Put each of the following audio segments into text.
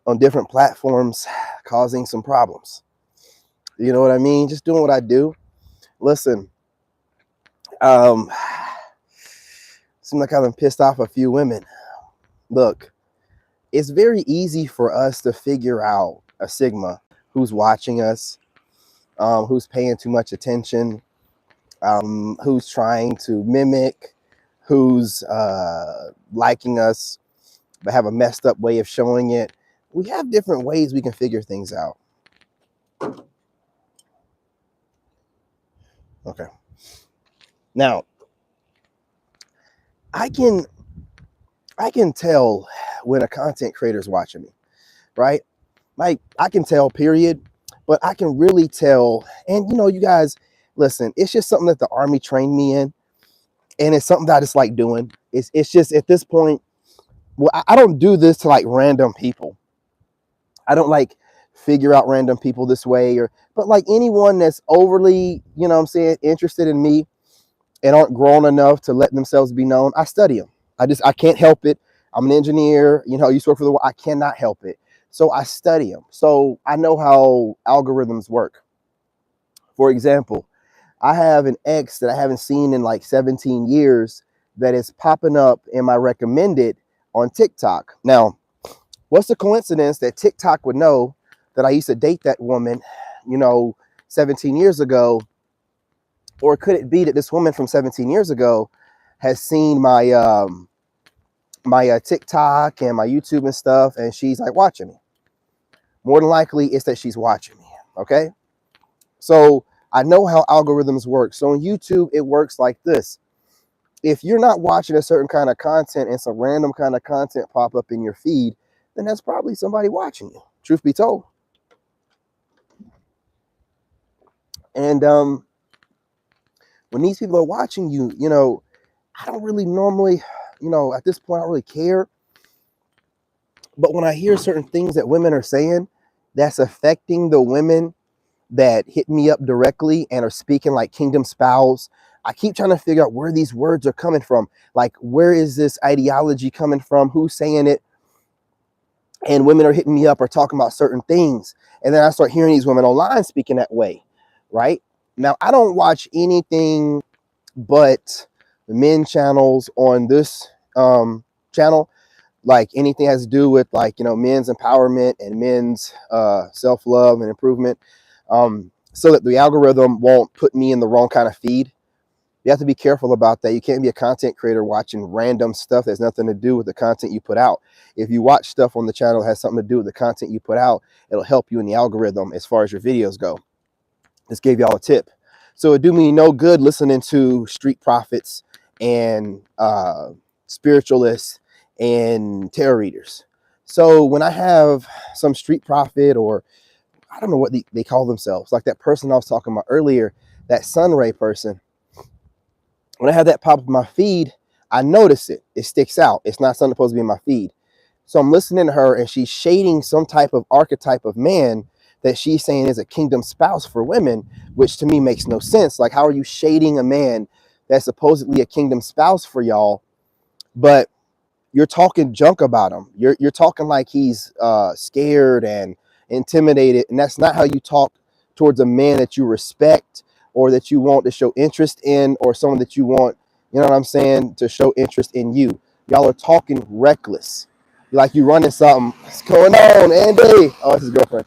on different platforms causing some problems. You know what I mean? Just doing what I do. Listen, seems like I've been pissed off a few women. Look, it's very easy for us to figure out a Sigma who's watching us, who's paying too much attention, who's trying to mimic, who's liking us, but have a messed up way of showing it. We have different ways we can figure things out. Okay. Now, I can tell when a content creator is watching me, right? Like, I can tell, period. But I can really tell, and you know, you guys, listen, it's just something that the Army trained me in, and it's something that I just like doing. It's just at this point, well, I don't do this to like random people. I don't like figure out random people this way, but like anyone that's overly, you know what I'm saying, interested in me and aren't grown enough to let themselves be known, I study them. I can't help it. I'm an engineer, you know, I used to work for the, I cannot help it. So I study them. So I know how algorithms work. For example, I have an ex that I haven't seen in like 17 years that is popping up in my recommended on TikTok. Now, what's the coincidence that TikTok would know that I used to date that woman, you know, 17 years ago? Or could it be that this woman from 17 years ago has seen my my TikTok and my YouTube and stuff, and she's like watching me? More than likely, it's that she's watching me. Okay, so I know how algorithms work. So on YouTube, it works like this. If you're not watching a certain kind of content and some random kind of content pop up in your feed, then that's probably somebody watching you, truth be told. And when these people are watching you, you know, I don't really normally, you know, at this point, I don't really care. But when I hear certain things that women are saying that's affecting the women that hit me up directly and are speaking like kingdom spouse, I keep trying to figure out where these words are coming from. Like, where is this ideology coming from? Who's saying it? And women are hitting me up or talking about certain things. And then I start hearing these women online speaking that way, right? Now, I don't watch anything but the men channels on this channel. Like anything has to do with like, you know, men's empowerment and men's self-love and improvement, so that the algorithm won't put me in the wrong kind of feed. You have to be careful about that. You can't be a content creator watching random stuff that's nothing to do with the content you put out. If you watch stuff on the channel that has something to do with the content you put out, it'll help you in the algorithm as far as your videos go. Just gave y'all a tip. So it do me no good listening to street prophets and spiritualists and tarot readers. So when I have some street prophet, or I don't know what they call themselves, like that person I was talking about earlier, that sunray person, when I have that pop up in my feed, I notice it. It sticks out. It's not something supposed to be in my feed. So I'm listening to her, and she's shading some type of archetype of man that she's saying is a kingdom spouse for women, which to me makes no sense. Like, how are you shading a man that's supposedly a kingdom spouse for y'all, but you're talking junk about him? You're talking like he's scared and intimidated, and that's not how you talk towards a man that you respect or that you want to show interest in, or someone that you want, you know what I'm saying, to show interest in you. Y'all are talking reckless. Like you running something. What's going on, Andy? Oh, it's his girlfriend.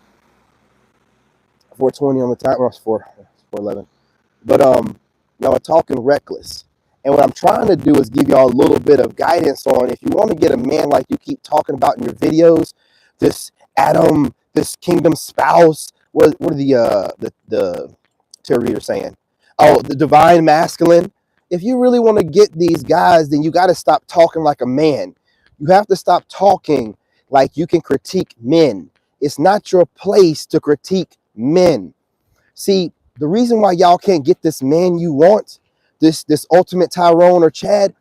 420 on the time. Well, it's 411. But y'all are talking reckless. And what I'm trying to do is give y'all a little bit of guidance on, if you want to get a man like you keep talking about in your videos, this Adam, this kingdom spouse, what are the tarot reader saying? Oh, the divine masculine. If you really want to get these guys, then you got to stop talking like a man. You have to stop talking like you can critique men. It's not your place to critique men. See, the reason why y'all can't get this man you want, this ultimate Tyrone or Chad,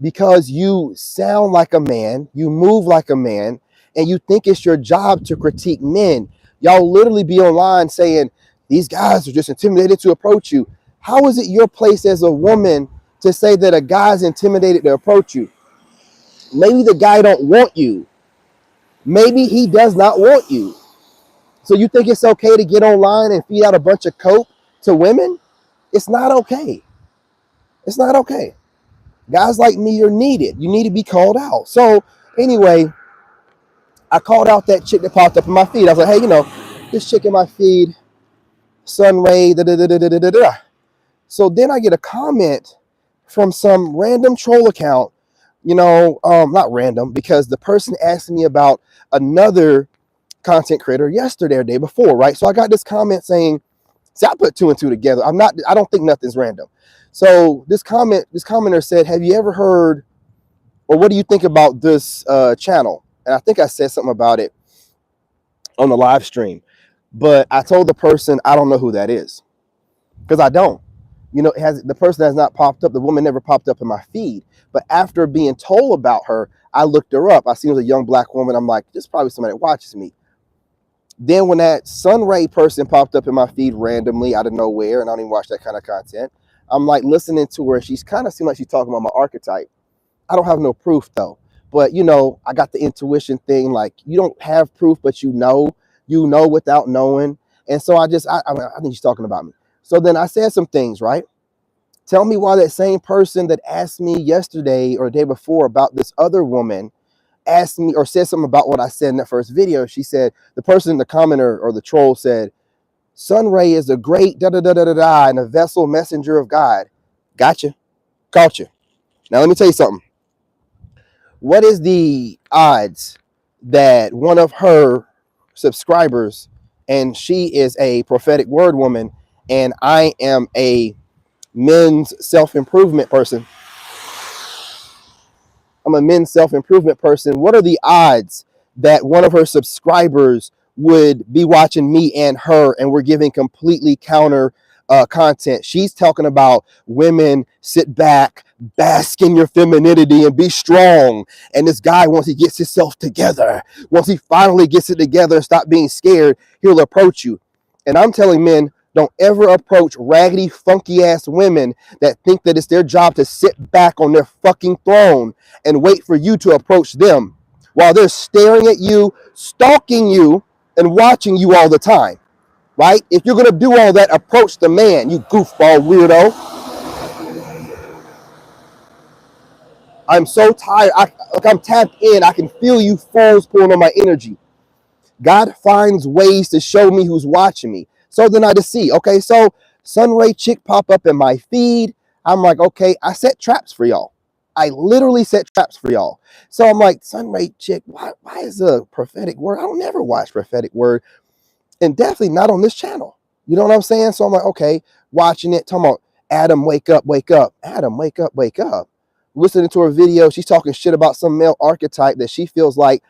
because you sound like a man, you move like a man, and you think it's your job to critique men. Y'all literally be online saying, these guys are just intimidated to approach you. How is it your place as a woman to say that a guy's intimidated to approach you? Maybe the guy don't want you. Maybe he does not want you. So you think it's okay to get online and feed out a bunch of coke to women? It's not okay. It's not okay. Guys like me are needed. You need to be called out. So anyway, I called out that chick that popped up in my feed. I was like, hey, this chick in my feed, Sunray, da da da da da da da. So then I get a comment from some random troll account, not random, because the person asked me about another content creator yesterday or day before, right? So I got this comment saying, see, I put two and two together. I don't think nothing's random. So this commenter said, have you ever heard, or what do you think about this channel? And I think I said something about it on the live stream, but I told the person, I don't know who that is, because I don't. The person has not popped up. The woman never popped up in my feed. But after being told about her, I looked her up. I seen it was a young black woman. I'm like, this is probably somebody that watches me. Then when that Sunray person popped up in my feed randomly out of nowhere, and I don't even watch that kind of content, I'm like listening to her. She's kind of seemed like she's talking about my archetype. I don't have no proof though. But I got the intuition thing. Like, you don't have proof, but you know without knowing. And so I think she's talking about me. So then I said some things, right? Tell me why that same person that asked me yesterday or the day before about this other woman asked me or said something about what I said in that first video. She said, the person, the commenter or the troll said, Sunray is a great da-da-da-da-da-da and a vessel messenger of God. Gotcha. Caught you. Now let me tell you something. What is the odds that one of her subscribers, and she is a prophetic word woman, and I am a men's self-improvement person. I'm a men's self-improvement person. What are the odds that one of her subscribers would be watching me and her, and we're giving completely counter content? She's talking about women sit back, bask in your femininity and be strong. And this guy, once he gets himself together, once he finally gets it together and stop being scared, he'll approach you. And I'm telling men, don't ever approach raggedy, funky ass women that think that it's their job to sit back on their fucking throne and wait for you to approach them while they're staring at you, stalking you, and watching you all the time, right? If you're going to do all that, approach the man, you goofball weirdo. I'm so tired. I'm tapped in. I can feel you fools pulling on my energy. God finds ways to show me who's watching me. So then I just see, okay, so Sunray chick pop up in my feed. I'm like, okay, I set traps for y'all. I literally set traps for y'all. So I'm like, Sunray chick, why is a prophetic word? I don't never watch prophetic word, and definitely not on this channel. You know what I'm saying? So I'm like, okay, watching it, talking about Adam, wake up, wake up. Adam, wake up, wake up. Listening to her video, she's talking shit about some male archetype that she feels like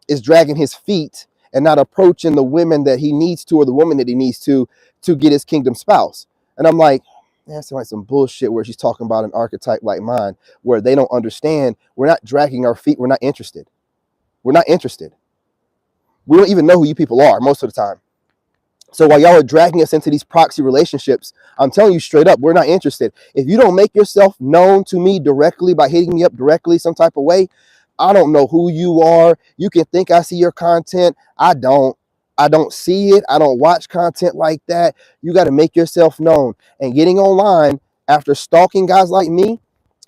is dragging his feet and not approaching the women that he needs to, or the woman that he needs to get his kingdom spouse. And I'm like, man, that's like some bullshit where she's talking about an archetype like mine, where they don't understand. We're not dragging our feet. We're not interested. We're not interested. We don't even know who you people are most of the time. So while y'all are dragging us into these proxy relationships, I'm telling you straight up, we're not interested. If you don't make yourself known to me directly by hitting me up directly some type of way, I don't know who you are. You can think I see your content. I don't see it. I don't watch content like that. You got to make yourself known. And getting online after stalking guys like me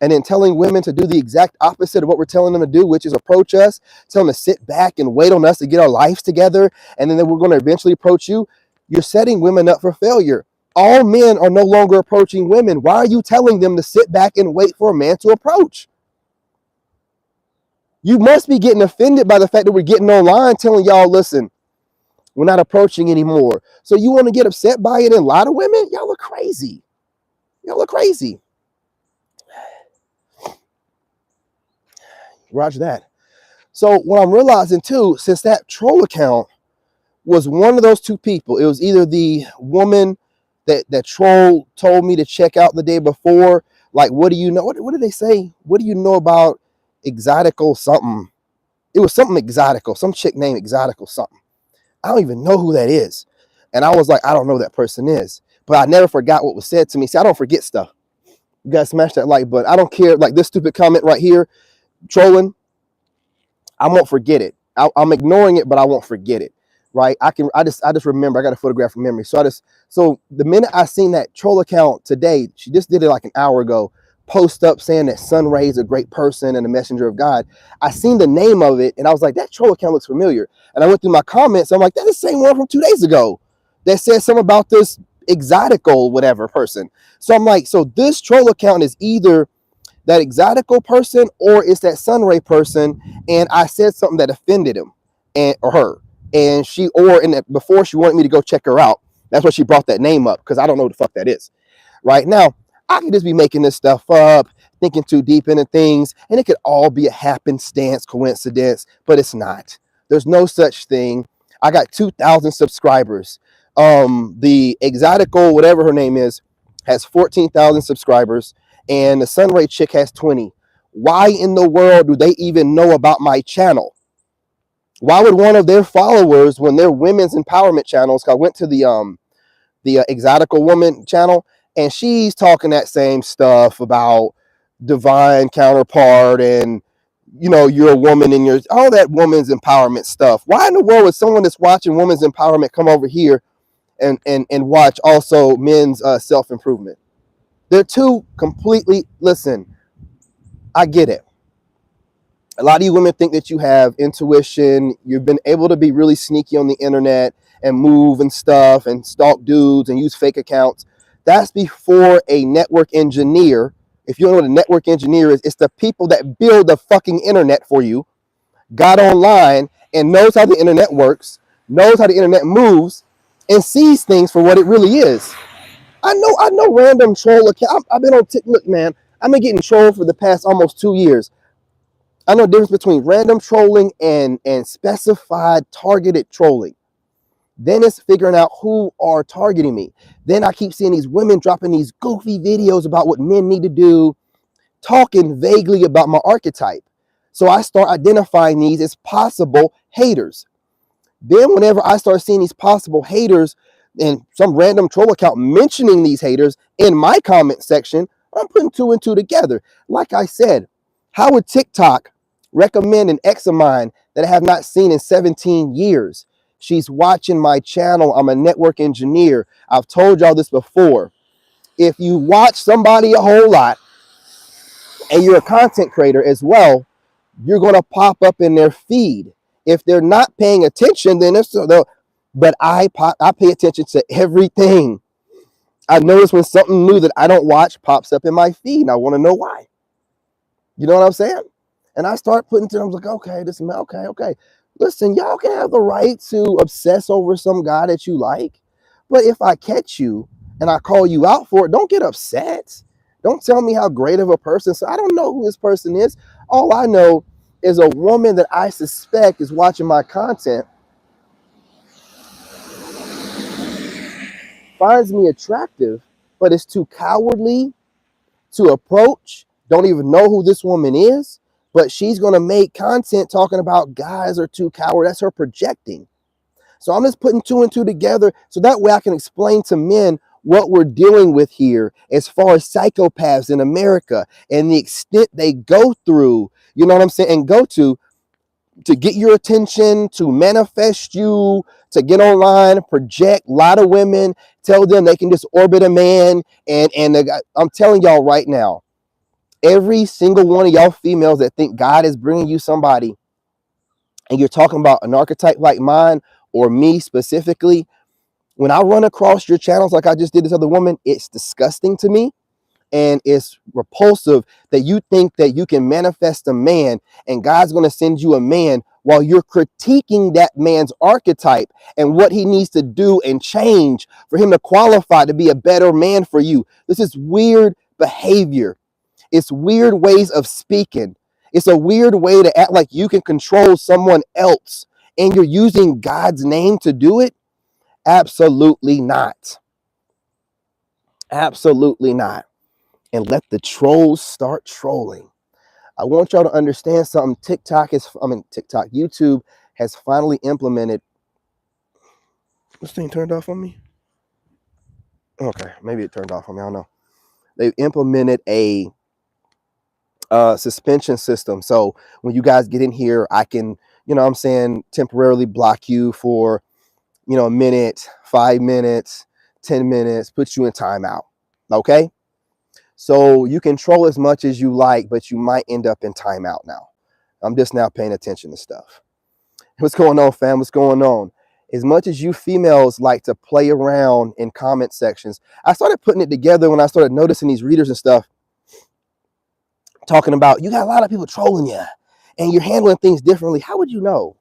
and then telling women to do the exact opposite of what we're telling them to do, which is approach us, tell them to sit back and wait on us to get our lives together, and then we're going to eventually approach you. You're setting women up for failure. All men are no longer approaching women. Why are you telling them to sit back and wait for a man to approach? You must be getting offended by the fact that we're getting online telling y'all, listen, we're not approaching anymore. So you want to get upset by it and lie to women? Y'all are crazy. Y'all are crazy. Roger that. So what I'm realizing too, since that troll account was one of those two people, it was either the woman that troll told me to check out the day before, like, what do you know? What did they say? What do you know about exotical something? It was something exotical, some chick named exotical something. I don't even know who that is. And I was like, I don't know who that person is. But I never forgot what was said to me. See, I don't forget stuff. You guys smash that like button. I don't care. Like this stupid comment right here, trolling, I won't forget it. I'm ignoring it, but I won't forget it. Right? I just remember. I got a photograph from memory. So the minute I seen that troll account today, she just did it like an hour ago, post up saying that Sunray is a great person and a messenger of God. I seen the name of it and I was like, that troll account looks familiar. And I went through my comments. I'm like, that's the same one from 2 days ago that said something about this exotical whatever person. So I'm like, so this troll account is either that exotical person or it's that Sunray person. And I said something that offended him or her. And before she wanted me to go check her out. That's why she brought that name up, because I don't know what the fuck that is. Right now, I could just be making this stuff up, thinking too deep into things, and it could all be a happenstance, coincidence, but it's not. There's no such thing. I got 2,000 subscribers. The exotical, whatever her name is, has 14,000 subscribers, and the Sunray chick has 20. Why in the world do they even know about my channel? Why would one of their followers, when they're women's empowerment channels, I went to the exotical woman channel, and she's talking that same stuff about divine counterpart and you're a woman and you're all that woman's empowerment stuff. Why in the world would someone that's watching women's empowerment come over here and watch also men's self-improvement? They're two completely, listen, I get it. A lot of you women think that you have intuition. You've been able to be really sneaky on the internet and move and stuff and stalk dudes and use fake accounts. That's before a network engineer. If you don't know what a network engineer is, it's the people that build the fucking internet for you, got online and knows how the internet works, knows how the internet moves, and sees things for what it really is. I know random troll account. I've been on TikTok. Look, man, I've been getting trolled for the past almost 2 years. I know the difference between random trolling and specified targeted trolling. Then it's figuring out who are targeting me. Then I keep seeing these women dropping these goofy videos about what men need to do, talking vaguely about my archetype. So I start identifying these as possible haters. Then whenever I start seeing these possible haters and some random troll account mentioning these haters in my comment section, I'm putting two and two together. Like I said, how would TikTok recommend an ex of mine that I have not seen in 17 years? She's watching my channel. I'm a network engineer. I've told y'all this before. If you watch somebody a whole lot and you're a content creator as well, you're going to pop up in their feed. If they're not paying attention, then but I pay attention to everything. I notice when something new that I don't watch pops up in my feed, and I want to know why. You know what I'm saying? And I start putting to them, like, okay, okay. Listen, y'all can have the right to obsess over some guy that you like, but if I catch you and I call you out for it, don't get upset. Don't tell me how great of a person. So I don't know who this person is. All I know is a woman that I suspect is watching my content, finds me attractive, but is too cowardly to approach, don't even know who this woman is, but she's going to make content talking about guys are too coward. That's her projecting. So I'm just putting two and two together so that way I can explain to men what we're dealing with here as far as psychopaths in America and the extent they go through, you know what I'm saying, and go to get your attention, to manifest you, to get online, project. A lot of women tell them they can just orbit a man. And I'm telling y'all right now, every single one of y'all females that think God is bringing you somebody and you're talking about an archetype like mine or me specifically, when I run across your channels like I just did this other woman, it's disgusting to me. And it's repulsive that you think that you can manifest a man and God's going to send you a man while you're critiquing that man's archetype and what he needs to do and change for him to qualify to be a better man for you. This is weird behavior. It's weird ways of speaking. It's a weird way to act like you can control someone else and you're using God's name to do it. Absolutely not. Absolutely not. And let the trolls start trolling. I want y'all to understand something. YouTube has finally implemented. This thing turned off on me? Okay, maybe it turned off on me. I don't know. They've implemented a suspension system. So when you guys get in here, I can, you know what I'm saying, temporarily block you for, you know, a minute, 5 minutes, 10 minutes, put you in timeout. Okay. So you can troll as much as you like, but you might end up in timeout now. I'm just now paying attention to stuff. What's going on, fam? What's going on? As much as you females like to play around in comment sections, I started putting it together when I started noticing these readers and stuff talking about, you got a lot of people trolling you and you're handling things differently. How would you know?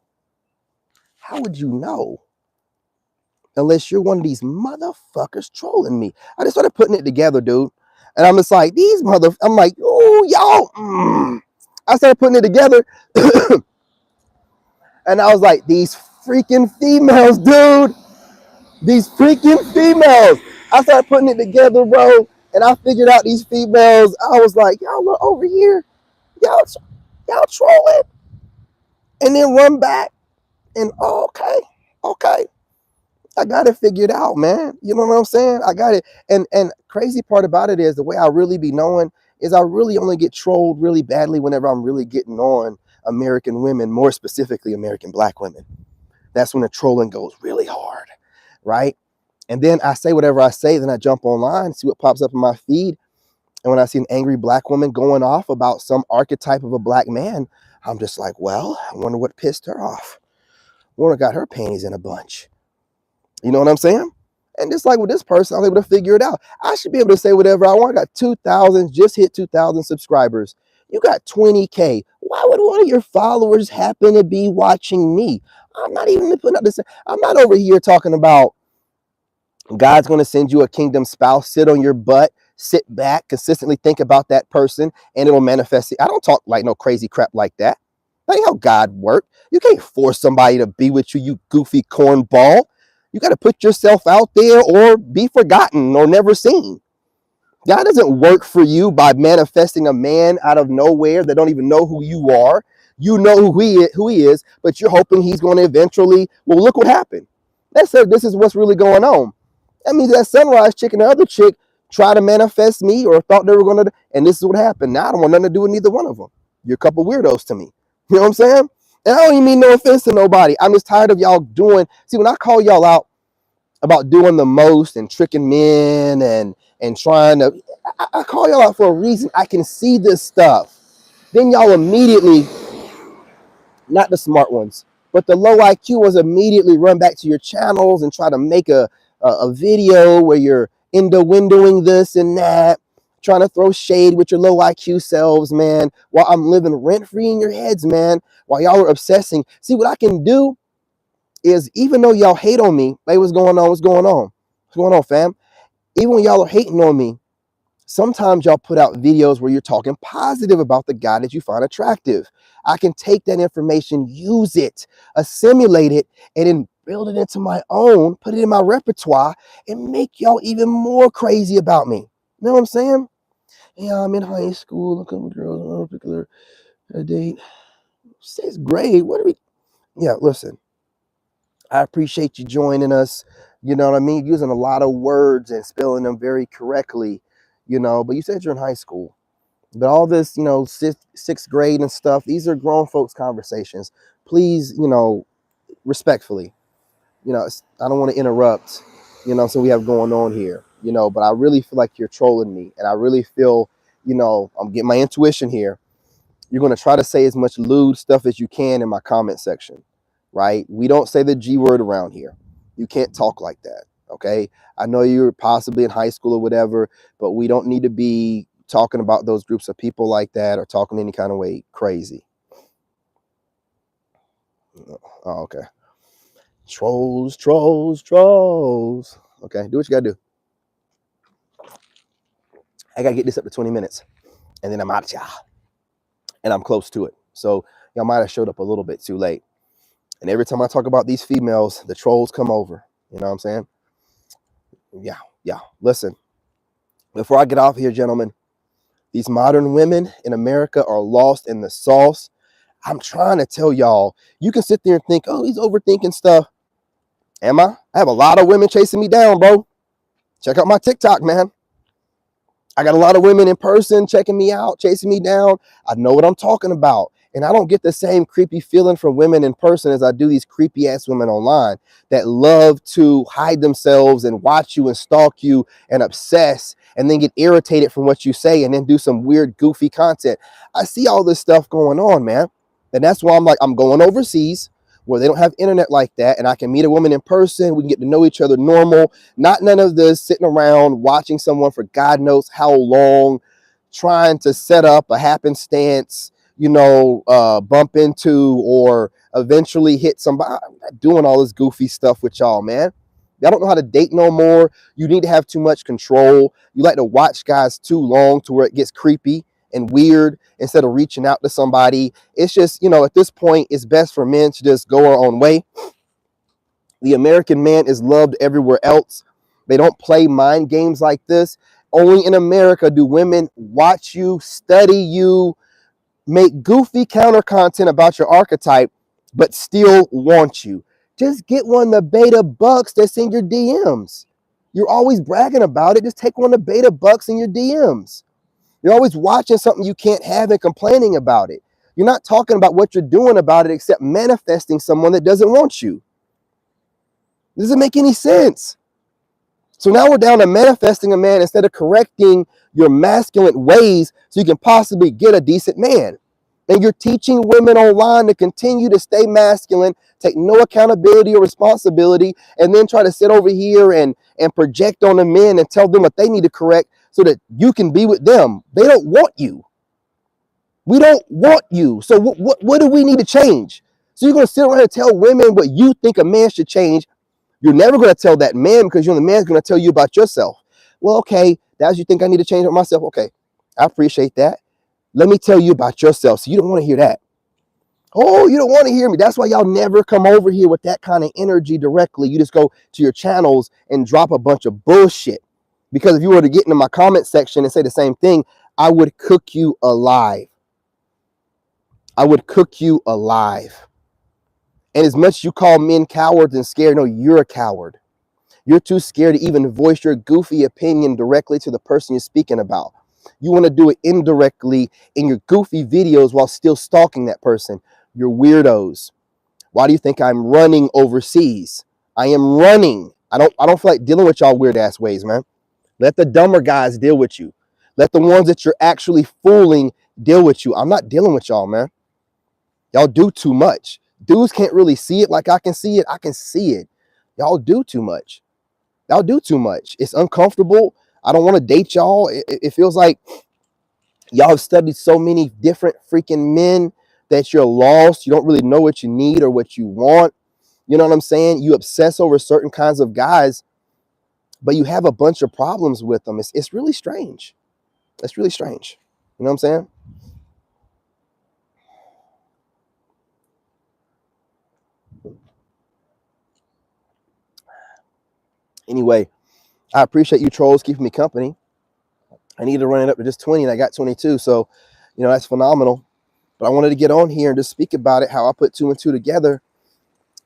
How would you know? Unless you're one of these motherfuckers trolling me. I just started putting it together, dude. And I'm just like, I'm like, oh, y'all. I started putting it together. And I was like, these freaking females, dude. These freaking females. I started putting it together, bro. And I figured out these females. I was like, y'all look over here. Y'all trolling. And then run back. And okay. I got it figured out, man. You know what I'm saying? I got it. And crazy part about it is the way I really be knowing is I really only get trolled really badly whenever I'm really getting on American women, more specifically American black women. That's when the trolling goes really hard, right? And then I say whatever I say, then I jump online, see what pops up in my feed. And when I see an angry black woman going off about some archetype of a black man, I'm just like, well, I wonder what pissed her off. I wonder what got her panties in a bunch. You know what I'm saying? And just like with this person, I was able to figure it out. I should be able to say whatever I want. I got 2,000, just hit 2,000 subscribers. You got 20K. Why would one of your followers happen to be watching me? I'm not even putting up this. I'm not over here talking about God's going to send you a kingdom spouse. Sit on your butt, sit back, consistently think about that person, and it'll manifest. I don't talk like no crazy crap like that. That ain't how God works. You can't force somebody to be with you, you goofy cornball. You got to put yourself out there or be forgotten or never seen. God doesn't work for you by manifesting a man out of nowhere that don't even know who you are. You know who he is, but you're hoping he's going to eventually, well, look what happened. That said, this is what's really going on. That means that sunrise chick and the other chick tried to manifest me or thought they were going to, and this is what happened. Now I don't want nothing to do with neither one of them. You're a couple weirdos to me. You know what I'm saying? And I don't even mean no offense to nobody. I'm just tired of y'all doing, see, when I call y'all out about doing the most and tricking men and trying to, I call y'all out for a reason. I can see this stuff. Then y'all immediately, not the smart ones, but the low IQ ones immediately run back to your channels and try to make a video where you're windowing this and that, trying to throw shade with your low IQ selves, man, while I'm living rent-free in your heads, man, while y'all are obsessing. See, what I can do is, even though y'all hate on me, hey, what's going on? What's going on? What's going on, fam? Even when y'all are hating on me, sometimes y'all put out videos where you're talking positive about the guy that you find attractive. I can take that information, use it, assimilate it, and then build it into my own, put it in my repertoire, and make y'all even more crazy about me. You know what I'm saying? Yeah, I'm in high school, looking with girls on a particular date. 6th grade, what are we? Yeah, listen, I appreciate you joining us. You know what I mean? Using a lot of words and spelling them very correctly, you know, but you said you're in high school. But all this, you know, 6th grade and stuff, these are grown folks conversations. Please, you know, respectfully, you know, I don't want to interrupt, you know, so we have going on here, you know, but I really feel like you're trolling me. And I really feel, you know, I'm getting my intuition here. You're going to try to say as much lewd stuff as you can in my comment section, right? We don't say the G word around here. You can't talk like that, okay? I know you're possibly in high school or whatever, but we don't need to be talking about those groups of people like that or talking any kind of way crazy. Oh, okay. Trolls. Okay, do what you got to do. I got to get this up to 20 minutes, and then I'm out of y'all. And I'm close to it. So y'all might have showed up a little bit too late. And every time I talk about these females, the trolls come over. You know what I'm saying? Yeah. Listen, before I get off here, gentlemen, these modern women in America are lost in the sauce. I'm trying to tell y'all, you can sit there and think, oh, he's overthinking stuff. Am I? I have a lot of women chasing me down, bro. Check out my TikTok, man. I got a lot of women in person checking me out, chasing me down. I know what I'm talking about. And I don't get the same creepy feeling from women in person as I do these creepy ass women online that love to hide themselves and watch you and stalk you and obsess and then get irritated from what you say and then do some weird, goofy content. I see all this stuff going on, man. And that's why I'm like, I'm going overseas where they don't have internet like that. And I can meet a woman in person. We can get to know each other normal. Not none of this sitting around watching someone for God knows how long, trying to set up a happenstance, bump into or eventually hit somebody. I'm not doing all this goofy stuff with y'all, man. Y'all don't know how to date no more. You need to have too much control. You like to watch guys too long to where it gets creepy and weird instead of reaching out to somebody. It's just, at this point, it's best for men to just go our own way. The American man is loved everywhere else. They don't play mind games like this. Only in America do women watch you, study you, make goofy counter content about your archetype, but still want you. Just get one of the beta bucks that's in your DMs. You're always bragging about it. Just take one of the beta bucks in your DMs. You're always watching something you can't have and complaining about it. You're not talking about what you're doing about it except manifesting someone that doesn't want you. It doesn't make any sense. So now we're down to manifesting a man instead of correcting your masculine ways so you can possibly get a decent man. And you're teaching women online to continue to stay masculine, take no accountability or responsibility, and then try to sit over here and project on the men and tell them what they need to correct so that you can be with them. They don't want you. We don't want you. So what do we need to change? So you're going to sit around and tell women what you think a man should change. You're never going to tell that man because the man's going to tell you about yourself. Well, okay, that's you think I need to change myself. Okay, I appreciate that. Let me tell you about yourself. So you don't want to hear that. Oh, you don't want to hear me. That's why y'all never come over here with that kind of energy directly. You just go to your channels and drop a bunch of bullshit. Because if you were to get into my comment section and say the same thing, I would cook you alive. I would cook you alive. And as much as you call men cowards and scared, no, you're a coward. You're too scared to even voice your goofy opinion directly to the person you're speaking about. You want to do it indirectly in your goofy videos while still stalking that person. You're weirdos. Why do you think I'm running overseas? I am running. I don't feel like dealing with y'all weird ass ways, man. Let the dumber guys deal with you. Let the ones that you're actually fooling deal with you. I'm not dealing with y'all, man. Y'all do too much. Dudes can't really see it like I can see it. I can see it. Y'all do too much. Y'all do too much. It's uncomfortable. I don't want to date y'all. It feels like y'all have studied so many different freaking men that you're lost. You don't really know what you need or what you want. You know what I'm saying? You obsess over certain kinds of guys, but you have a bunch of problems with them. It's really strange. It's really strange. You know what I'm saying? Anyway, I appreciate you trolls keeping me company. I need to run it up to just 20 and I got 22. So, that's phenomenal. But I wanted to get on here and just speak about it, how I put 2 and 2 together.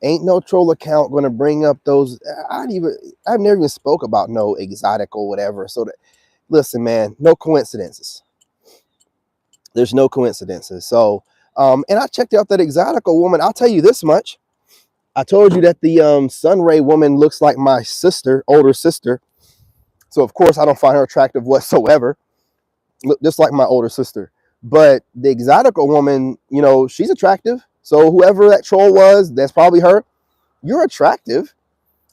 Ain't no troll account going to bring up those. I've never even spoke about no exotic or whatever. So listen, man, no coincidences. There's no coincidences. So, and I checked out that exotical woman. I'll tell you this much. I told you that the Sunray woman looks like my sister, older sister. So of course I don't find her attractive whatsoever. Look just like my older sister. But the exotical woman, she's attractive. So whoever that troll was, that's probably her. You're attractive.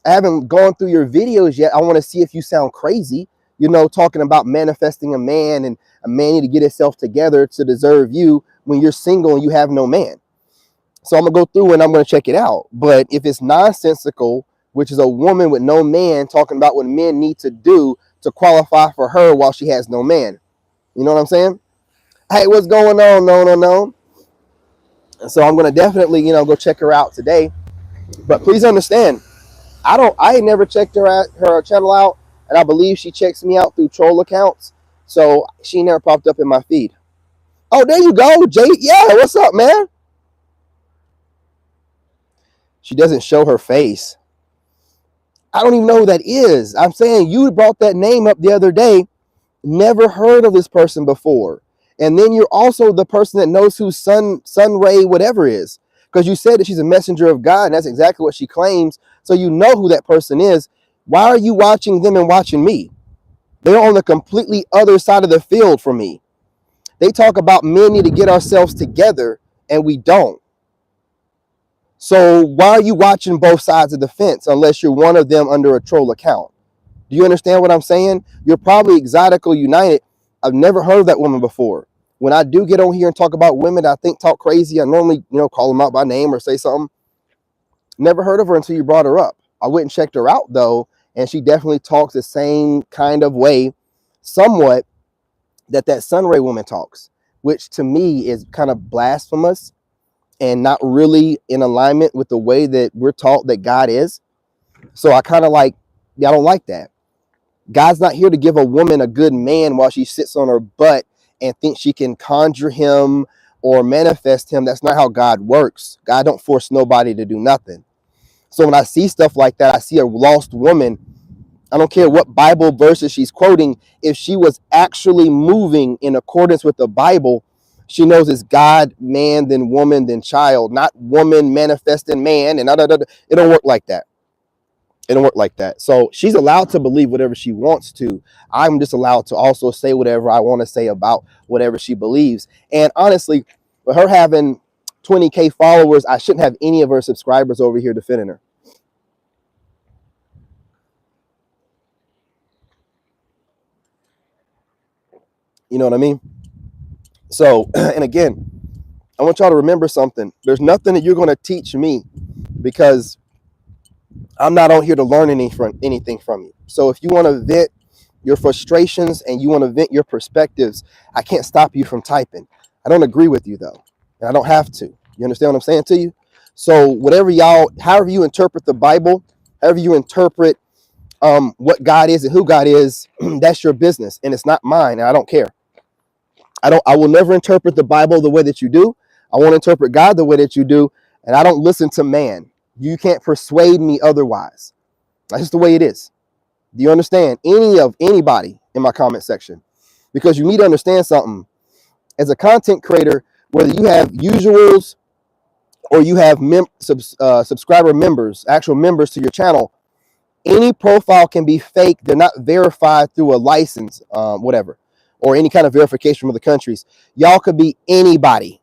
I haven't gone through your videos yet. I want to see if you sound crazy, talking about manifesting a man and a man need to get himself together to deserve you when you're single and you have no man. So I'm going to go through and I'm going to check it out. But if it's nonsensical, which is a woman with no man talking about what men need to do to qualify for her while she has no man. You know what I'm saying? Hey, what's going on? No. And so I'm going to definitely, go check her out today. But please understand, I ain't never checked her channel out, and I believe she checks me out through troll accounts. So she never popped up in my feed. Oh, there you go, Jay. Yeah, what's up, man? She doesn't show her face. I don't even know who that is. I'm saying you brought that name up the other day. Never heard of this person before. And then you're also the person that knows who Sun Ray whatever is, because you said that she's a messenger of God, and that's exactly what she claims. So you know who that person is. Why are you watching them and watching me? They're on the completely other side of the field from me. They talk about men need to get ourselves together, and we don't. So why are you watching both sides of the fence unless you're one of them under a troll account? Do you understand what I'm saying? You're probably Exotical United. I've never heard of that woman before. When I do get on here and talk about women that I think talk crazy, I normally, call them out by name or say something. Never heard of her until you brought her up. I went and checked her out though, and she definitely talks the same kind of way, somewhat, that Sunray woman talks, which to me is kind of blasphemous and not really in alignment with the way that we're taught that God is. So I kind of I don't like that. God's not here to give a woman a good man while she sits on her butt and thinks she can conjure him or manifest him. That's not how God works. God don't force nobody to do nothing. So when I see stuff like that, I see a lost woman. I don't care what Bible verses she's quoting. If she was actually moving in accordance with the Bible, she knows it's God, man, then woman, then child, not woman manifesting man. And it don't work like that. It don't work like that. So she's allowed to believe whatever she wants to. I'm just allowed to also say whatever I want to say about whatever she believes. And honestly, with her having 20K followers, I shouldn't have any of her subscribers over here defending her. You know what I mean? So, and again, I want y'all to remember something. There's nothing that you're going to teach me, because I'm not on here to learn anything from you. So if you want to vent your frustrations and you want to vent your perspectives, I can't stop you from typing. I don't agree with you though, and I don't have to. You understand what I'm saying to you? So whatever however you interpret the Bible, however you interpret what God is and who God is, that's your business, and it's not mine, and I don't care. I will never interpret the Bible the way that you do. I won't interpret God the way that you do, and I don't listen to man. You can't persuade me otherwise. That's just the way it is. Do you understand? Anybody in my comment section? Because you need to understand something. As a content creator, whether you have usuals or you have subscriber members, actual members to your channel, any profile can be fake. They're not verified through a license, whatever, or any kind of verification from other countries. Y'all could be anybody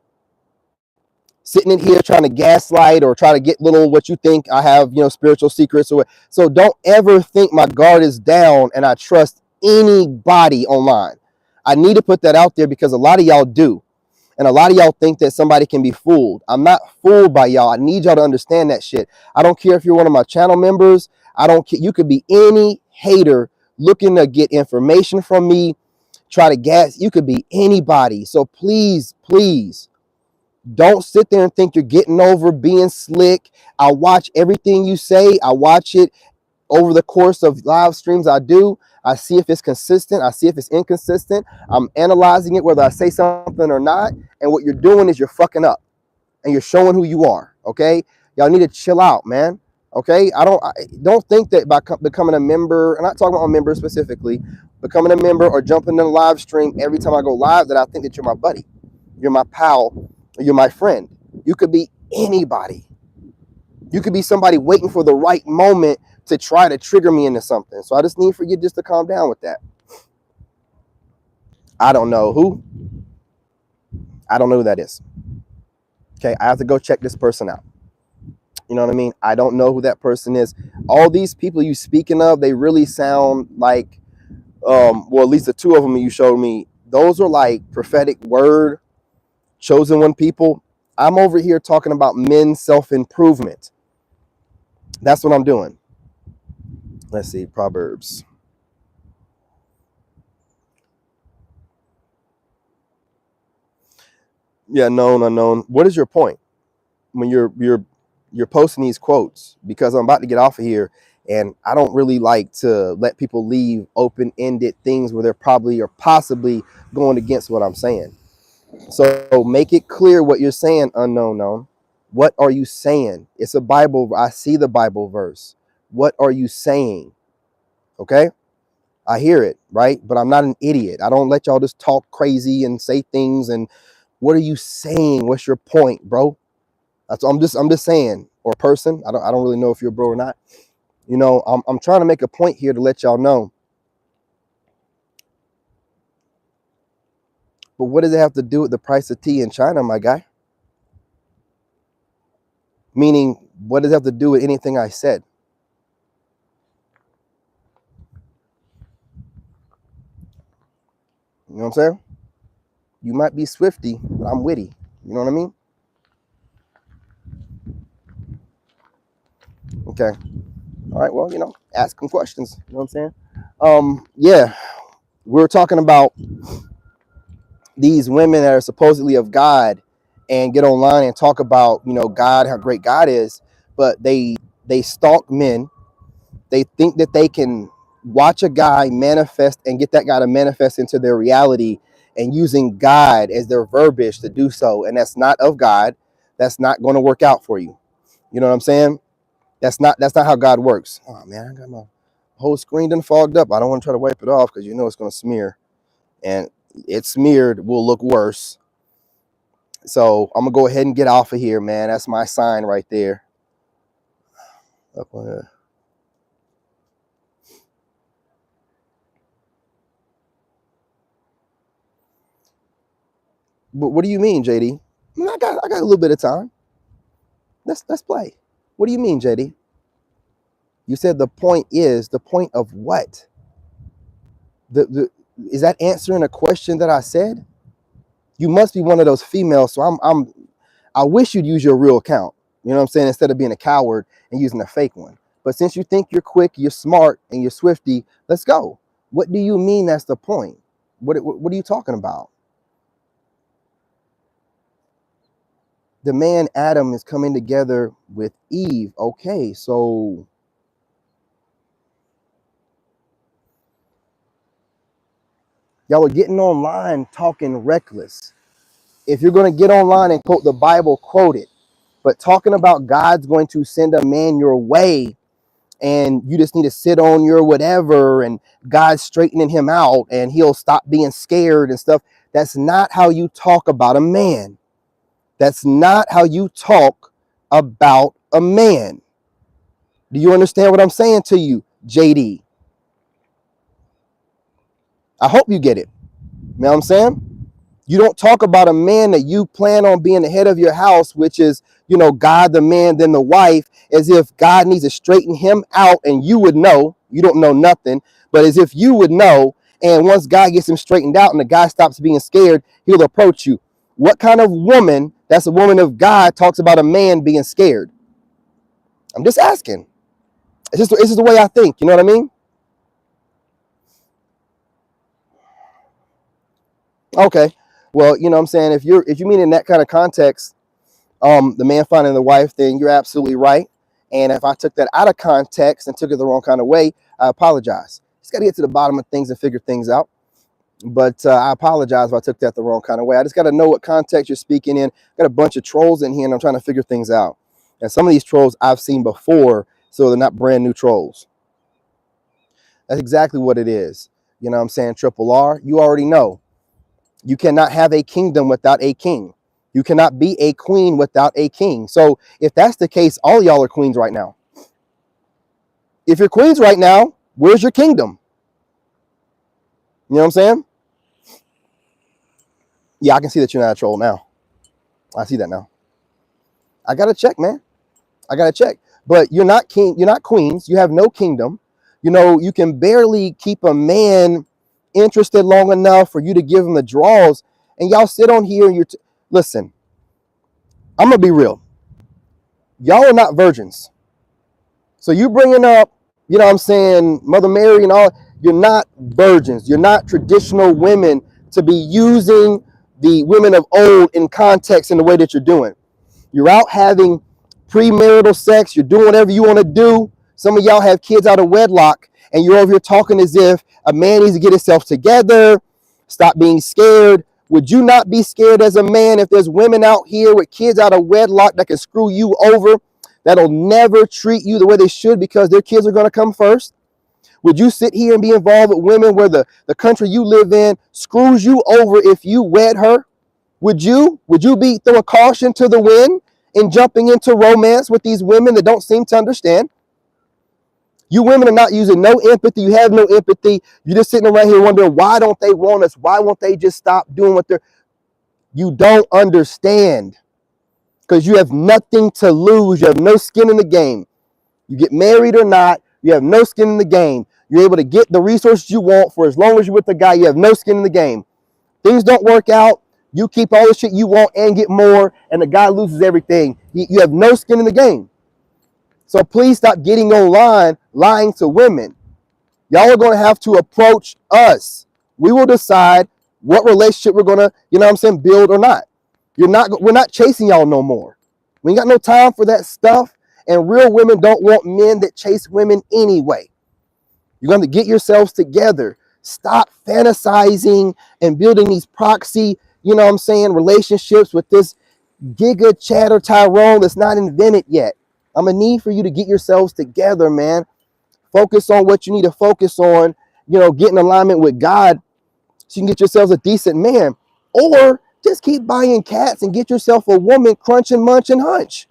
sitting in here trying to gaslight or try to get little what you think I have, spiritual secrets or what. So don't ever think my guard is down and I trust anybody online. I need to put that out there because a lot of y'all do. And a lot of y'all think that somebody can be fooled. I'm not fooled by y'all. I need y'all to understand that shit. I don't care if you're one of my channel members. I don't care. You could be any hater looking to get information from me, try to gas. You could be anybody. So please, please, don't sit there and think you're getting over being slick. I watch everything you say. I watch it over the course of live streams I do. I see if it's consistent. I see if it's inconsistent. I'm analyzing it, whether I say something or not. And what you're doing is you're fucking up and you're showing who you are. Okay. Y'all need to chill out, man. Okay. I don't think that by becoming a member, I'm not talking about a member specifically, becoming a member or jumping in a live stream every time I go live, that I think that you're my buddy, you're my pal, you're my friend. You could be anybody. You could be somebody waiting for the right moment to try to trigger me into something. So I just need for you just to calm down with that. I don't know who. I don't know who that is. Okay, I have to go check this person out. You know what I mean? I don't know who that person is. All these people you speaking of, they really sound like, well, at least the two of them you showed me, those are like prophetic word, chosen one people. I'm over here talking about men's self-improvement. That's what I'm doing. Let's see, Proverbs. Yeah, known, unknown. What is your point when you're posting these quotes? Because I'm about to get off of here, and I don't really like to let people leave open-ended things where they're probably or possibly going against what I'm saying. So make it clear what you're saying, unknown known. What are you saying? It's a Bible. I see the Bible verse. What are you saying? Okay. I hear it, right? But I'm not an idiot. I don't let y'all just talk crazy and say things. And what are you saying? What's your point, bro? I'm just saying, or person. I don't really know if you're a bro or not. You know, I'm trying to make a point here to let y'all know. But what does it have to do with the price of tea in China, my guy? Meaning, what does it have to do with anything I said? You know what I'm saying? You might be swifty, but I'm witty. You know what I mean? Okay. All right. Well, you know, ask them questions. You know what I'm saying? Yeah, we're talking about these women that are supposedly of God and get online and talk about, you know, God, how great God is, but they stalk men. They think that they can watch a guy manifest and get that guy to manifest into their reality and using God as their verbiage to do so. And that's not of God. That's not going to work out for you. You know what I'm saying? That's not how God works. Oh man, I got my whole screen done fogged up. I don't want to try to wipe it off because you know it's going to smear. And it smeared will look worse. So I'm gonna go ahead and get off of here, man. That's my sign right there. Up on there. But what do you mean, JD? I got a little bit of time. Let's play. What do you mean, JD? You said the point of what? The is that answering a question that I said? You must be one of those females. So I wish you'd use your real account. You know what I'm saying? Instead of being a coward and using a fake one. But since you think you're quick, you're smart, and you're swifty, let's go. What do you mean that's the point? What are you talking about? The man Adam is coming together with Eve. Okay, so y'all are getting online talking reckless. If you're going to get online and quote the Bible, quote it. But talking about God's going to send a man your way and you just need to sit on your whatever and God's straightening him out and he'll stop being scared and stuff. That's not how you talk about a man. That's not how you talk about a man. Do you understand what I'm saying to you, JD? I hope you get it. You know what I'm saying? You don't talk about a man that you plan on being the head of your house, which is, you know, God, the man, then the wife, as if God needs to straighten him out and you would know. You don't know nothing, but as if you would know. And once God gets him straightened out and the guy stops being scared, he'll approach you. What kind of woman that's a woman of God talks about a man being scared? I'm just asking. It's just the way I think. You know what I mean? Okay. Well, you know what I'm saying? If you mean in that kind of context, the man finding the wife, then you're absolutely right. And if I took that out of context and took it the wrong kind of way, I apologize. Just got to get to the bottom of things and figure things out. But I apologize if I took that the wrong kind of way. I just got to know what context you're speaking in. Got a bunch of trolls in here and I'm trying to figure things out. And some of these trolls I've seen before, so they're not brand new trolls. That's exactly what it is. You know what I'm saying? Triple R, you already know. You cannot have a kingdom without a king. You cannot be a queen without a king. So if that's the case, all y'all are queens right now. If you're queens right now, where's your kingdom? You know what I'm saying? Yeah, I can see that you're not a troll now. I see that now. I gotta check, man. I gotta check. But you're not king. You're not queens. You have no kingdom. You know, you can barely keep a man interested long enough for you to give him the draws. And y'all sit on here and listen. I'm gonna be real. Y'all are not virgins. So you bringing up, you know what I'm saying, Mother Mary and all, you're not virgins. You're not traditional women to be using the women of old in context in the way that you're doing. You're out having premarital sex. You're doing whatever you want to do. Some of y'all have kids out of wedlock and you're over here talking as if a man needs to get himself together, stop being scared. Would you not be scared as a man if there's women out here with kids out of wedlock that can screw you over, that'll never treat you the way they should because their kids are going to come first? Would you sit here and be involved with women where the country you live in screws you over if you wed her? Would you be throwing caution to the wind and jumping into romance with these women that don't seem to understand? You women are not using no empathy. You have no empathy. You're just sitting around here wondering, why don't they want us? Why won't they just stop doing what they're... You don't understand, because you have nothing to lose. You have no skin in the game. You get married or not, you have no skin in the game. You're able to get the resources you want for as long as you're with the guy. You have no skin in the game. Things don't work out. You keep all the shit you want and get more, and the guy loses everything. You have no skin in the game. So please stop getting online lying to women. Y'all are going to have to approach us. We will decide what relationship we're going to, build or not. We're not chasing y'all no more. We ain't got no time for that stuff. And real women don't want men that chase women anyway. You're going to get yourselves together. Stop fantasizing and building these proxy, relationships with this Giga Chatter Tyrone that's not invented yet. I'm going to need for you to get yourselves together, man. Focus on what you need to focus on, get in alignment with God so you can get yourselves a decent man. Or just keep buying cats and get yourself a woman, crunch and munch and hunch.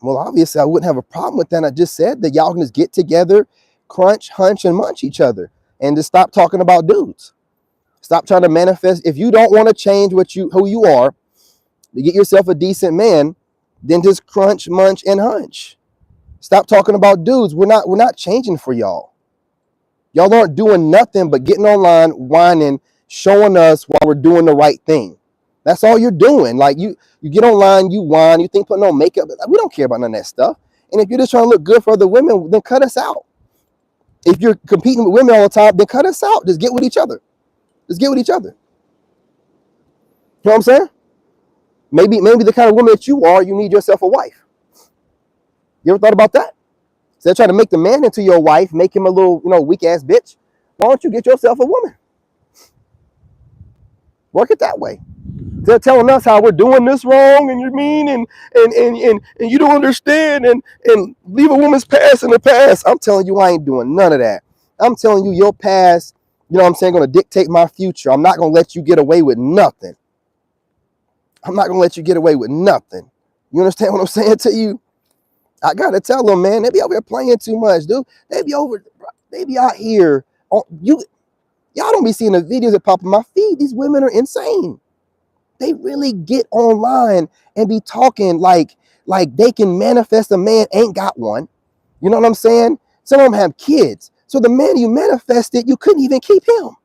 Well, obviously, I wouldn't have a problem with that. I just said that y'all can just get together, crunch, hunch, and munch each other, and just stop talking about dudes. Stop trying to manifest. If you don't want to change who you are to get yourself a decent man, then just crunch, munch, and hunch. Stop talking about dudes. We're not changing for y'all. Y'all aren't doing nothing but getting online, whining, showing us why we're doing the right thing. That's all you're doing. Like you get online, you whine, you think putting on makeup. We don't care about none of that stuff. And if you're just trying to look good for other women, then cut us out. If you're competing with women all the time, then cut us out. Just get with each other. Just get with each other. You know what I'm saying? Maybe the kind of woman that you are, you need yourself a wife. You ever thought about that? Instead of trying to make the man into your wife, make him a little, weak ass bitch, why don't you get yourself a woman? Work it that way. They're telling us how we're doing this wrong and you're mean and you don't understand and leave a woman's past in the past. I'm telling you, I ain't doing none of that. I'm telling you, your past, going to dictate my future. I'm not going to let you get away with nothing. I'm not going to let you get away with nothing. You understand what I'm saying to you? I got to tell them, man, they be over here playing too much, dude. They be out here. Y'all don't be seeing the videos that pop in my feed. These women are insane. They really get online and be talking like they can manifest a man, ain't got one. You know what I'm saying? Some of them have kids. So the man you manifested, you couldn't even keep him.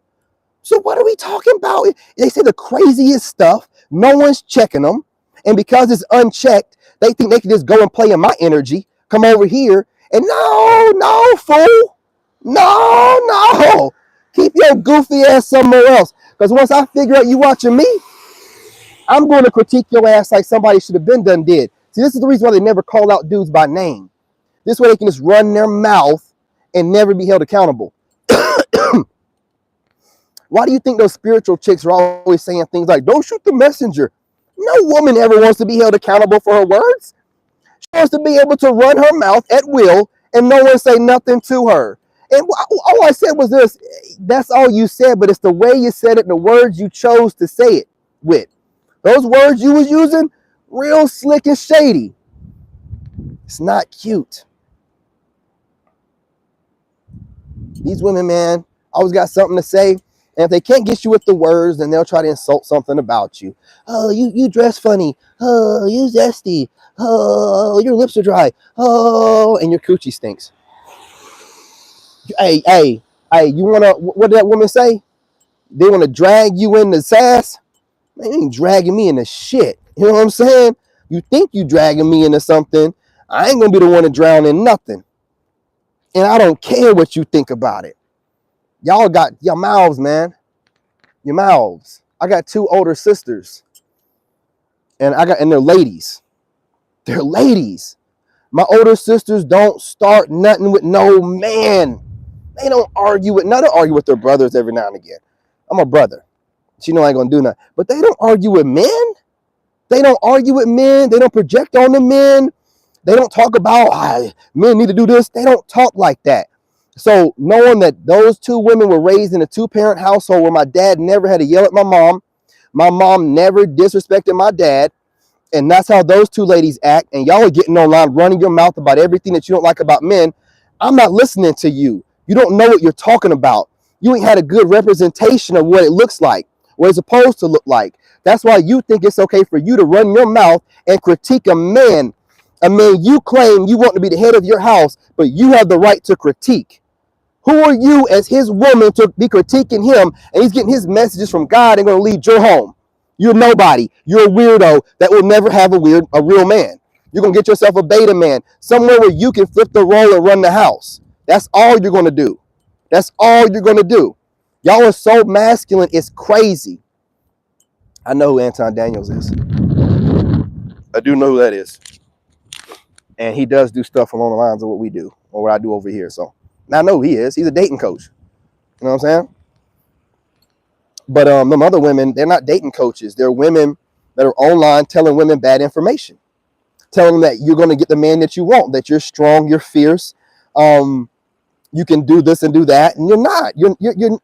So what are we talking about? They say the craziest stuff. No one's checking them. And because it's unchecked, they think they can just go and play in my energy, come over here. And no, fool. No. Keep your goofy ass somewhere else. Because once I figure out you watching me, I'm going to critique your ass like somebody should have been done did. See, this is the reason why they never call out dudes by name. This way they can just run their mouth and never be held accountable. Why do you think those spiritual chicks are always saying things like, don't shoot the messenger? No woman ever wants to be held accountable for her words. She wants to be able to run her mouth at will and no one say nothing to her. And all I said was this. That's all you said, but it's the way you said it, the words you chose to say it with. Those words you was using, real slick and shady. It's not cute. These women, man, always got something to say. And if they can't get you with the words, then they'll try to insult something about you. Oh, you dress funny. Oh, you zesty. Oh, your lips are dry. Oh, and your coochie stinks. Hey, you want to, what did that woman say? They want to drag you in the sass? They ain't dragging me into shit. You know what I'm saying? You think you dragging me into something. I ain't going to be the one to drown in nothing. And I don't care what you think about it. Y'all got your mouths, man. Your mouths. I got 2 older sisters. And they're ladies. They're ladies. My older sisters don't start nothing with no man. They don't argue with, they argue with their brothers every now and again. I'm a brother. She know I ain't gonna do nothing. But they don't argue with men. They don't argue with men. They don't project on the men. They don't talk about men need to do this. They don't talk like that. So knowing that those two women were raised in a two-parent household where my dad never had to yell at my mom never disrespected my dad, and that's how those two ladies act, and y'all are getting online running your mouth about everything that you don't like about men, I'm not listening to you. You don't know what you're talking about. You ain't had a good representation of what it looks like, what it's supposed to look like. That's why you think it's okay for you to run your mouth and critique a man you claim you want to be the head of your house, but you have the right to critique. Who are you as his woman to be critiquing him, and he's getting his messages from God and going to lead your home? You're nobody. You're a weirdo that will never have a real man. You're going to get yourself a beta man, somewhere where you can flip the role and run the house. That's all you're going to do. That's all you're going to do. Y'all are so masculine, it's crazy. I know who Anton Daniels is. I do know who that is. And he does do stuff along the lines of what we do, or what I do over here. So I know who he is. He's a dating coach. You know what I'm saying? But them other women, they're not dating coaches. They're women that are online telling women bad information, telling them that you're going to get the man that you want, that you're strong, you're fierce, you can do this and do that, and you're not. You're